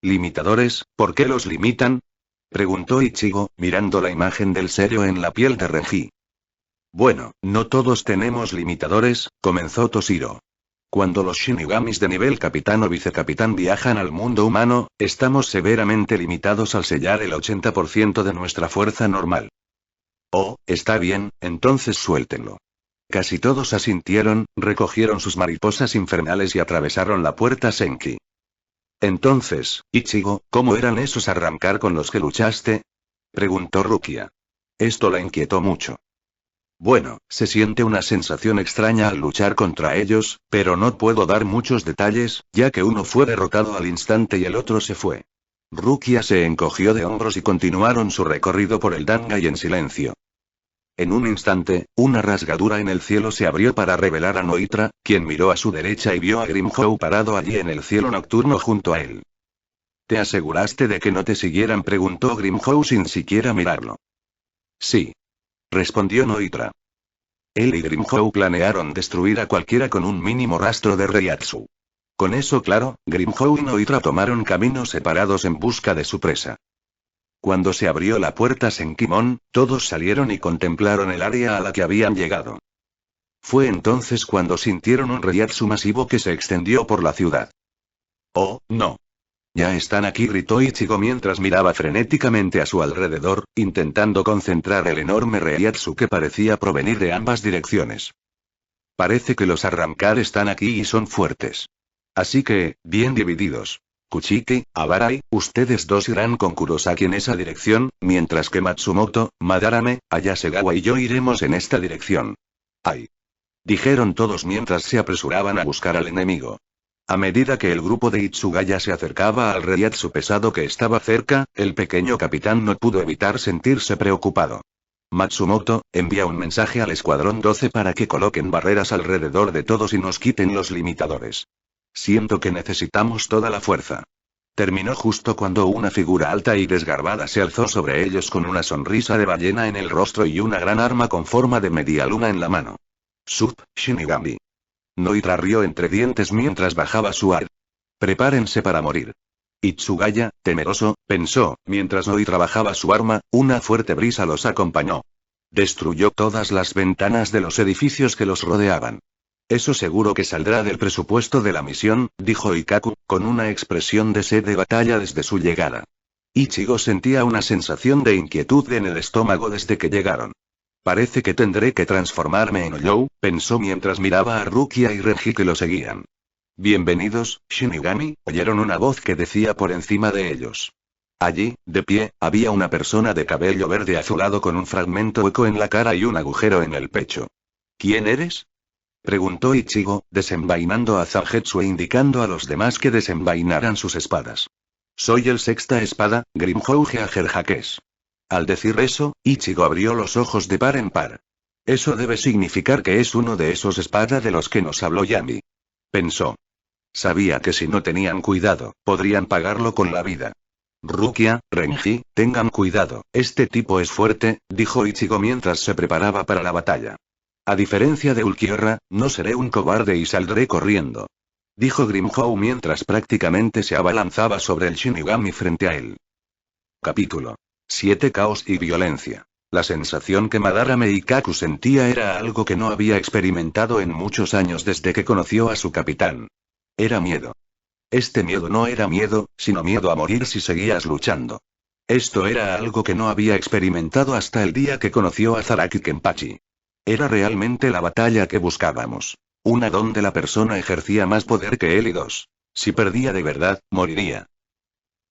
¿Limitadores? ¿Por qué los limitan? Preguntó Ichigo, mirando la imagen del sello en la piel de Renji. Bueno, no todos tenemos limitadores, comenzó Toshiro. Cuando los Shinigamis de nivel capitán o vicecapitán viajan al mundo humano, estamos severamente limitados al sellar el 80% de nuestra fuerza normal. Oh, está bien, entonces suéltenlo. Casi todos asintieron, recogieron sus mariposas infernales y atravesaron la puerta Senki. Entonces, Ichigo, ¿cómo eran esos arrancar con los que luchaste? Preguntó Rukia. Esto la inquietó mucho. Bueno, se siente una sensación extraña al luchar contra ellos, pero no puedo dar muchos detalles, ya que uno fue derrotado al instante y el otro se fue. Rukia se encogió de hombros y continuaron su recorrido por el Dangai en silencio. En un instante, una rasgadura en el cielo se abrió para revelar a Noitra, quien miró a su derecha y vio a Grimhow parado allí en el cielo nocturno junto a él. ¿Te aseguraste de que no te siguieran?, preguntó Grimhow sin siquiera mirarlo. Sí. Respondió Noitra. Él y Grimhow planearon destruir a cualquiera con un mínimo rastro de Reiatsu. Con eso claro, Grimhow y Noitra tomaron caminos separados en busca de su presa. Cuando se abrió la puerta Senkimon, todos salieron y contemplaron el área a la que habían llegado. Fue entonces cuando sintieron un Reiatsu masivo que se extendió por la ciudad. ¡Oh, no! Ya están aquí, gritó Ichigo mientras miraba frenéticamente a su alrededor, intentando concentrar el enorme Reiatsu que parecía provenir de ambas direcciones. Parece que los arrancar están aquí y son fuertes. Así que, bien divididos. Kuchiki, Abarai, ustedes dos irán con Kurosaki en esa dirección, mientras que Matsumoto, Madarame, Ayasegawa y yo iremos en esta dirección. ¡Ay! Dijeron todos mientras se apresuraban a buscar al enemigo. A medida que el grupo de Itsugaya se acercaba al Reiatsu pesado que estaba cerca, el pequeño capitán no pudo evitar sentirse preocupado. Matsumoto, envía un mensaje al Escuadrón 12 para que coloquen barreras alrededor de todos y nos quiten los limitadores. Siento que necesitamos toda la fuerza. Terminó justo cuando una figura alta y desgarbada se alzó sobre ellos con una sonrisa de ballena en el rostro y una gran arma con forma de media luna en la mano. Sub, Shinigami. Noitra rió entre dientes mientras bajaba su ar. Prepárense para morir. Itsugaya, temeroso, pensó, mientras Noitra bajaba su arma, una fuerte brisa los acompañó. Destruyó todas las ventanas de los edificios que los rodeaban. Eso seguro que saldrá del presupuesto de la misión, dijo Ikaku, con una expresión de sed de batalla desde su llegada. Ichigo sentía una sensación de inquietud en el estómago desde que llegaron. Parece que tendré que transformarme en Oyou, pensó mientras miraba a Rukia y Renji que lo seguían. Bienvenidos, Shinigami, oyeron una voz que decía por encima de ellos. Allí, de pie, había una persona de cabello verde azulado con un fragmento hueco en la cara y un agujero en el pecho. ¿Quién eres? Preguntó Ichigo, desenvainando a Zangetsu e indicando a los demás que desenvainaran sus espadas. Soy el sexta espada, Grimhouge Agerhakes. Al decir eso, Ichigo abrió los ojos de par en par. Eso debe significar que es uno de esos espadas de los que nos habló Yami. Pensó. Sabía que si no tenían cuidado, podrían pagarlo con la vida. Rukia, Renji, tengan cuidado, este tipo es fuerte, dijo Ichigo mientras se preparaba para la batalla. A diferencia de Ulquiorra, no seré un cobarde y saldré corriendo. Dijo Grimhou mientras prácticamente se abalanzaba sobre el Shinigami frente a él. Capítulo 7. Caos y violencia. La sensación que Madarame Ikaku sentía era algo que no había experimentado en muchos años desde que conoció a su capitán. Era miedo. Este miedo no era miedo, sino miedo a morir si seguías luchando. Esto era algo que no había experimentado hasta el día que conoció a Zaraki Kenpachi. Era realmente la batalla que buscábamos. Una donde la persona ejercía más poder que él y dos. Si perdía de verdad, moriría.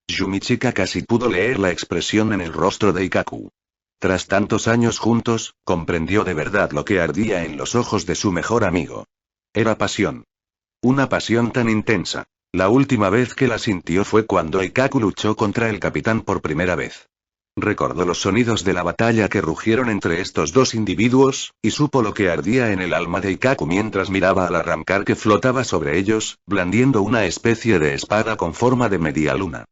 Yumichika casi pudo leer la expresión en el rostro de Ikaku. Tras tantos años juntos, comprendió de verdad lo que ardía en los ojos de su mejor amigo. Era pasión. Una pasión tan intensa. La última vez que la sintió fue cuando Ikaku luchó contra el capitán por primera vez. Recordó los sonidos de la batalla que rugieron entre estos dos individuos, y supo lo que ardía en el alma de Ikaku mientras miraba al arrancar que flotaba sobre ellos, blandiendo una especie de espada con forma de media luna.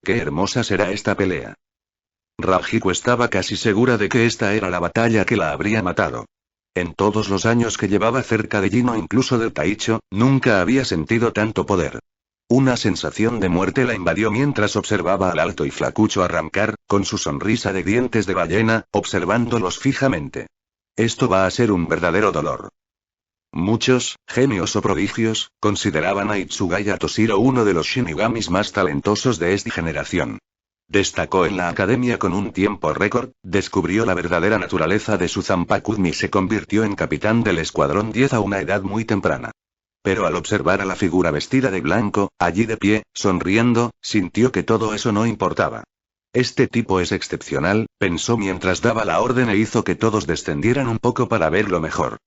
¡Qué hermosa será esta pelea! Rajiko estaba casi segura de que esta era la batalla que la habría matado. En todos los años que llevaba cerca de Jin o incluso del Taicho, nunca había sentido tanto poder. Una sensación de muerte la invadió mientras observaba al alto y flacucho arrancar, con su sonrisa de dientes de ballena, observándolos fijamente. Esto va a ser un verdadero dolor. Muchos, genios o prodigios, consideraban a Itsugaya Toshiro uno de los shinigamis más talentosos de esta generación. Destacó en la academia con un tiempo récord, descubrió la verdadera naturaleza de su Zanpakuun y se convirtió en capitán del Escuadrón 10 a una edad muy temprana. Pero al observar a la figura vestida de blanco, allí de pie, sonriendo, sintió que todo eso no importaba. Este tipo es excepcional, pensó mientras daba la orden e hizo que todos descendieran un poco para verlo mejor.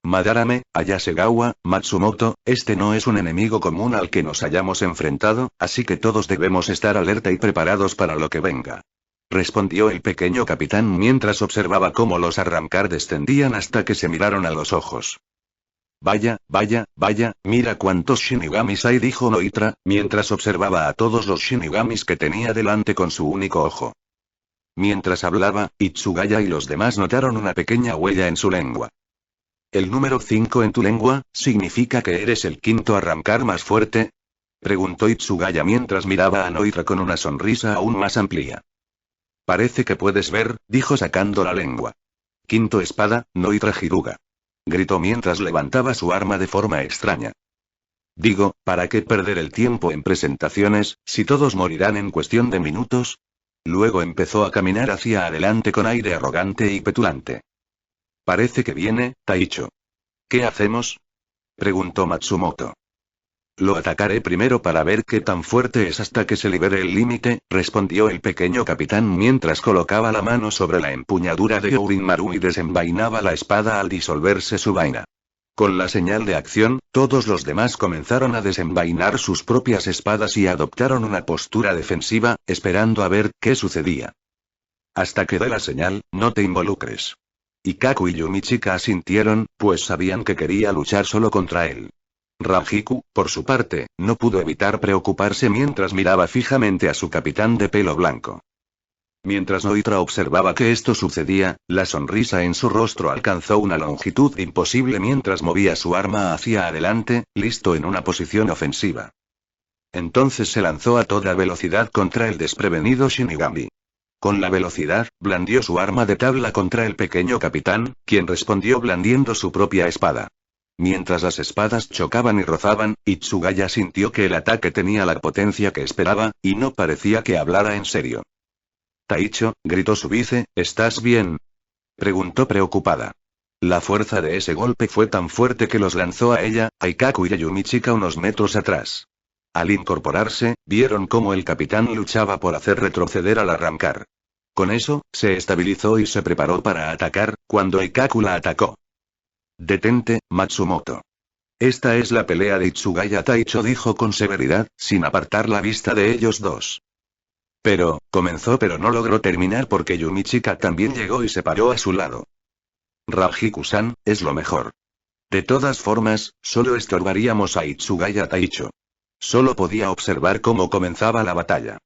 Madarame, Ayasegawa, Matsumoto, este no es un enemigo común al que nos hayamos enfrentado, así que todos debemos estar alerta y preparados para lo que venga. Respondió el pequeño capitán mientras observaba cómo los arrancar descendían hasta que se miraron a los ojos. Vaya, vaya, vaya, mira cuántos shinigamis hay, dijo Noitra, mientras observaba a todos los shinigamis que tenía delante con su único ojo. Mientras hablaba, Itsugaya y los demás notaron una pequeña huella en su lengua. ¿El número 5 en tu lengua, significa que eres el quinto arrancar más fuerte? Preguntó Itsugaya mientras miraba a Noitra con una sonrisa aún más amplia. Parece que puedes ver, dijo sacando la lengua. Quinto espada, Noitra Hiruga. Gritó mientras levantaba su arma de forma extraña. Digo, ¿para qué perder el tiempo en presentaciones, si todos morirán en cuestión de minutos? Luego empezó a caminar hacia adelante con aire arrogante y petulante. Parece que viene, Taicho. ¿Qué hacemos? Preguntó Matsumoto. Lo atacaré primero para ver qué tan fuerte es hasta que se libere el límite, respondió el pequeño capitán mientras colocaba la mano sobre la empuñadura de Ourinmaru y desenvainaba la espada al disolverse su vaina. Con la señal de acción, todos los demás comenzaron a desenvainar sus propias espadas y adoptaron una postura defensiva, esperando a ver qué sucedía. Hasta que dé la señal, no te involucres. Ikaku y Yumichika asintieron, pues sabían que quería luchar solo contra él. Rajiku, por su parte, no pudo evitar preocuparse mientras miraba fijamente a su capitán de pelo blanco. Mientras Noitra observaba que esto sucedía, la sonrisa en su rostro alcanzó una longitud imposible mientras movía su arma hacia adelante, listo en una posición ofensiva. Entonces se lanzó a toda velocidad contra el desprevenido Shinigami. Con la velocidad, blandió su arma de tabla contra el pequeño capitán, quien respondió blandiendo su propia espada. Mientras las espadas chocaban y rozaban, Itsugaya sintió que el ataque tenía la potencia que esperaba, y no parecía que hablara en serio. Taicho, gritó su vice, ¿estás bien? Preguntó preocupada. La fuerza de ese golpe fue tan fuerte que los lanzó a ella, a Ikaku y a Yumichika unos metros atrás. Al incorporarse, vieron cómo el capitán luchaba por hacer retroceder al arrancar. Con eso, se estabilizó y se preparó para atacar, cuando Ikaku la atacó. Detente, Matsumoto. Esta es la pelea de Itsugaya, Taicho dijo con severidad, sin apartar la vista de ellos dos. Comenzó pero no logró terminar porque Yumichika también llegó y se paró a su lado. Rajiku-san, es lo mejor. De todas formas, solo estorbaríamos a Itsugaya Taicho. Solo podía observar cómo comenzaba la batalla.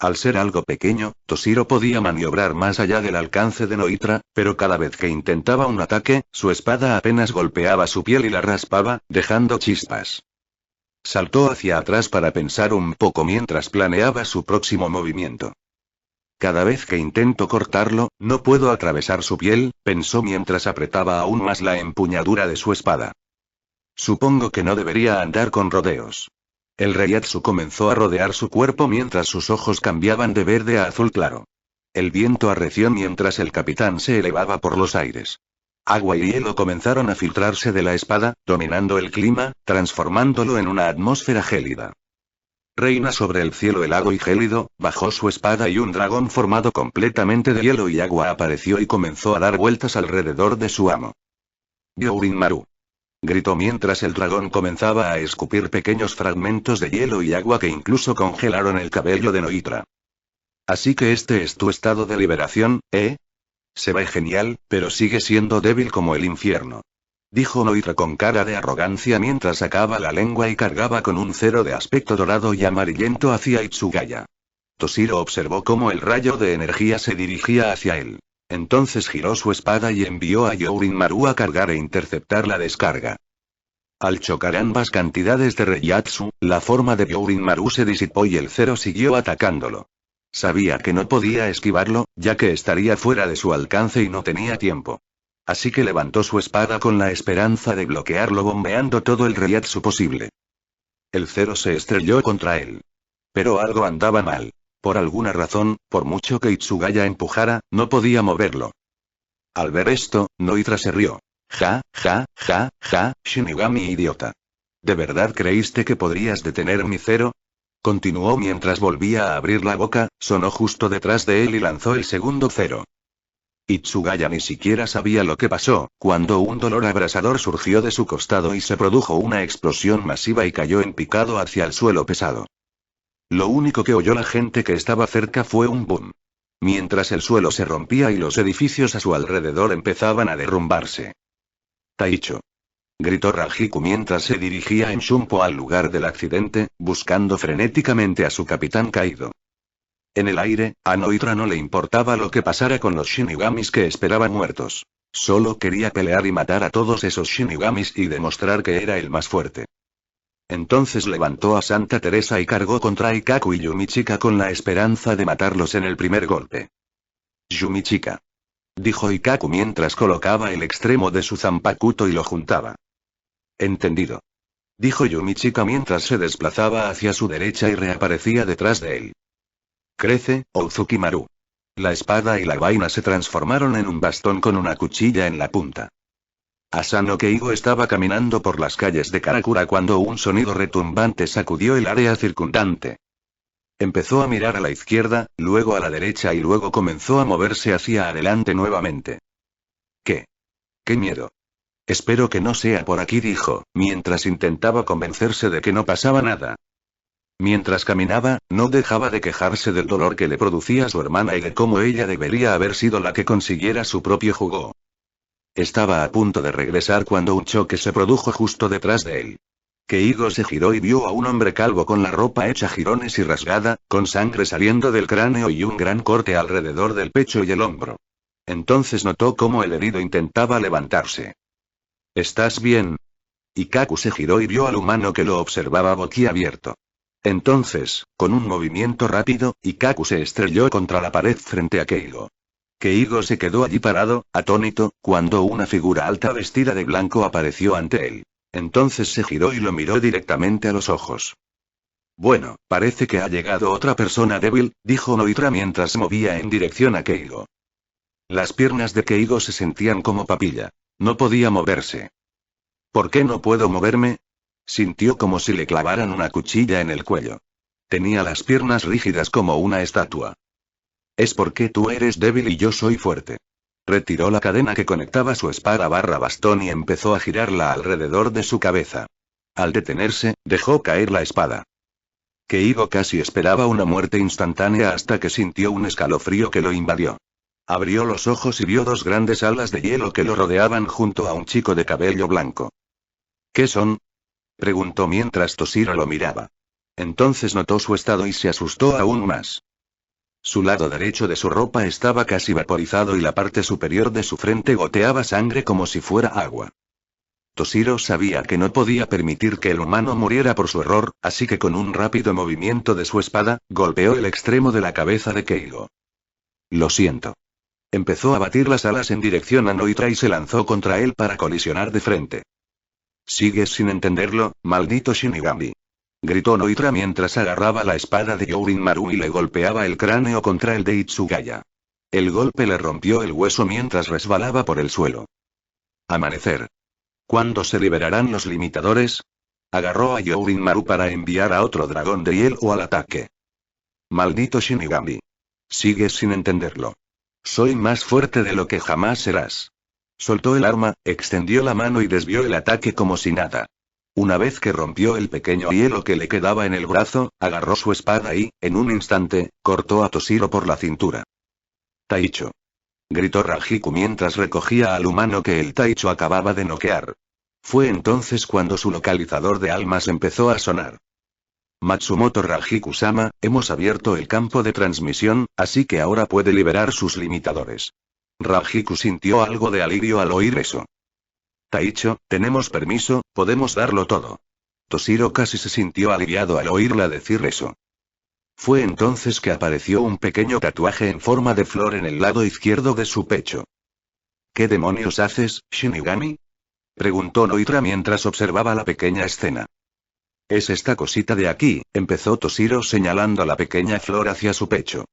Al ser algo pequeño, Toshiro podía maniobrar más allá del alcance de Noitra, pero cada vez que intentaba un ataque, su espada apenas golpeaba su piel y la raspaba, dejando chispas. Saltó hacia atrás para pensar un poco mientras planeaba su próximo movimiento. Cada vez que intento cortarlo, no puedo atravesar su piel, pensó mientras apretaba aún más la empuñadura de su espada. Supongo que no debería andar con rodeos. El Reiatsu comenzó a rodear su cuerpo mientras sus ojos cambiaban de verde a azul claro. El viento arreció mientras el capitán se elevaba por los aires. Agua y hielo comenzaron a filtrarse de la espada, dominando el clima, transformándolo en una atmósfera gélida. Reina sobre el cielo helado y gélido, bajó su espada y un dragón formado completamente de hielo y agua apareció y comenzó a dar vueltas alrededor de su amo. Gyourin Maru. Gritó mientras el dragón comenzaba a escupir pequeños fragmentos de hielo y agua que incluso congelaron el cabello de Noitra. Así que este es tu estado de liberación, ¿eh? Se ve genial, pero sigue siendo débil como el infierno. Dijo Noitra con cara de arrogancia mientras sacaba la lengua y cargaba con un cero de aspecto dorado y amarillento hacia Itsugaya. Toshiro observó cómo el rayo de energía se dirigía hacia él. Entonces giró su espada y envió a Gyourin Maru a cargar e interceptar la descarga. Al chocar ambas cantidades de Reiatsu, la forma de Gyourin Maru se disipó y el cero siguió atacándolo. Sabía que no podía esquivarlo, ya que estaría fuera de su alcance y no tenía tiempo. Así que levantó su espada con la esperanza de bloquearlo bombeando todo el Reiatsu posible. El cero se estrelló contra él. Pero algo andaba mal. Por alguna razón, por mucho que Itsugaya empujara, no podía moverlo. Al ver esto, Noitra se rió. Ja, ja, ja, ja, Shinigami idiota. ¿De verdad creíste que podrías detener mi cero? Continuó mientras volvía a abrir la boca, sonó justo detrás de él y lanzó el segundo cero. Itsugaya ni siquiera sabía lo que pasó, cuando un dolor abrasador surgió de su costado y se produjo una explosión masiva y cayó en picado hacia el suelo pesado. Lo único que oyó la gente que estaba cerca fue un boom. Mientras el suelo se rompía y los edificios a su alrededor empezaban a derrumbarse. Taicho. Gritó Rajiku mientras se dirigía en Shunpo al lugar del accidente, buscando frenéticamente a su capitán caído. En el aire, a Noitra no le importaba lo que pasara con los Shinigamis que esperaban muertos. Solo quería pelear y matar a todos esos Shinigamis y demostrar que era el más fuerte. Entonces levantó a Santa Teresa y cargó contra Ikaku y Yumichika con la esperanza de matarlos en el primer golpe. Yumichika. Dijo Ikaku mientras colocaba el extremo de su zanpakuto y lo juntaba. Entendido. Dijo Yumichika mientras se desplazaba hacia su derecha y reaparecía detrás de él. Crece, Ouzuki-maru. La espada y la vaina se transformaron en un bastón con una cuchilla en la punta. Asano Keigo estaba caminando por las calles de Karakura cuando un sonido retumbante sacudió el área circundante. Empezó a mirar a la izquierda, luego a la derecha y luego comenzó a moverse hacia adelante nuevamente. ¿Qué? ¡Qué miedo! Espero que no sea por aquí, dijo, mientras intentaba convencerse de que no pasaba nada. Mientras caminaba, no dejaba de quejarse del dolor que le producía su hermana y de cómo ella debería haber sido la que consiguiera su propio jugo. Estaba a punto de regresar cuando un choque se produjo justo detrás de él. Keigo se giró y vio a un hombre calvo con la ropa hecha jirones y rasgada, con sangre saliendo del cráneo y un gran corte alrededor del pecho y el hombro. Entonces notó cómo el herido intentaba levantarse. ¿Estás bien? Ikaku se giró y vio al humano que lo observaba boquiabierto. Entonces, con un movimiento rápido, Ikaku se estrelló contra la pared frente a Keigo. Keigo se quedó allí parado, atónito, cuando una figura alta vestida de blanco apareció ante él. Entonces se giró y lo miró directamente a los ojos. Bueno, parece que ha llegado otra persona débil, dijo Noitra mientras se movía en dirección a Keigo. Las piernas de Keigo se sentían como papilla. No podía moverse. ¿Por qué no puedo moverme? Sintió como si le clavaran una cuchilla en el cuello. Tenía las piernas rígidas como una estatua. Es porque tú eres débil y yo soy fuerte. Retiró la cadena que conectaba su espada barra bastón y empezó a girarla alrededor de su cabeza. Al detenerse, dejó caer la espada. Keigo casi esperaba una muerte instantánea hasta que sintió un escalofrío que lo invadió. Abrió los ojos y vio dos grandes alas de hielo que lo rodeaban junto a un chico de cabello blanco. ¿Qué son? Preguntó mientras Toshiro lo miraba. Entonces notó su estado y se asustó aún más. Su lado derecho de su ropa estaba casi vaporizado y la parte superior de su frente goteaba sangre como si fuera agua. Toshiro sabía que no podía permitir que el humano muriera por su error, así que con un rápido movimiento de su espada, golpeó el extremo de la cabeza de Keigo. Lo siento. Empezó a batir las alas en dirección a Noitra y se lanzó contra él para colisionar de frente. ¿Sigues sin entenderlo, maldito Shinigami? Gritó Noitra mientras agarraba la espada de Jourin Maru y le golpeaba el cráneo contra el de Itsugaya. El golpe le rompió el hueso mientras resbalaba por el suelo. Amanecer. ¿Cuándo se liberarán los limitadores? Agarró a Jourin Maru para enviar a otro dragón de hielo al ataque. Maldito Shinigami. Sigues sin entenderlo. Soy más fuerte de lo que jamás serás. Soltó el arma, extendió la mano y desvió el ataque como si nada. Una vez que rompió el pequeño hielo que le quedaba en el brazo, agarró su espada y, en un instante, cortó a Toshiro por la cintura. Taicho. Gritó Rajiku mientras recogía al humano que el Taicho acababa de noquear. Fue entonces cuando su localizador de almas empezó a sonar. Matsumoto Rajiku-sama, hemos abierto el campo de transmisión, así que ahora puede liberar sus limitadores. Rajiku sintió algo de alivio al oír eso. Taicho, tenemos permiso, podemos darlo todo. Toshiro casi se sintió aliviado al oírla decir eso. Fue entonces que apareció un pequeño tatuaje en forma de flor en el lado izquierdo de su pecho. ¿Qué demonios haces, Shinigami? Preguntó Noitra mientras observaba la pequeña escena. Es esta cosita de aquí, empezó Toshiro señalando la pequeña flor hacia su pecho.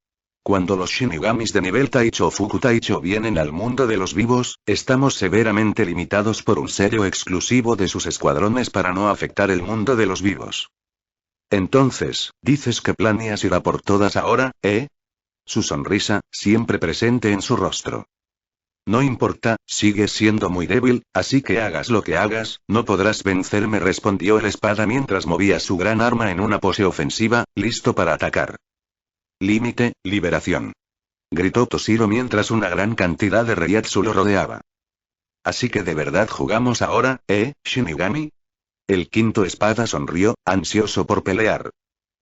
Cuando los Shinigamis de nivel Taicho o Fuku Taicho vienen al mundo de los vivos, estamos severamente limitados por un sello exclusivo de sus escuadrones para no afectar el mundo de los vivos. Entonces, ¿dices que planeas ir a por todas ahora, eh? Su sonrisa, siempre presente en su rostro. No importa, sigues siendo muy débil, así que hagas lo que hagas, no podrás vencerme, respondió el espada mientras movía su gran arma en una pose ofensiva, listo para atacar. Límite, liberación. Gritó Toshiro mientras una gran cantidad de Reiatsu lo rodeaba. Así que de verdad jugamos ahora, Shinigami? El quinto espada sonrió, ansioso por pelear.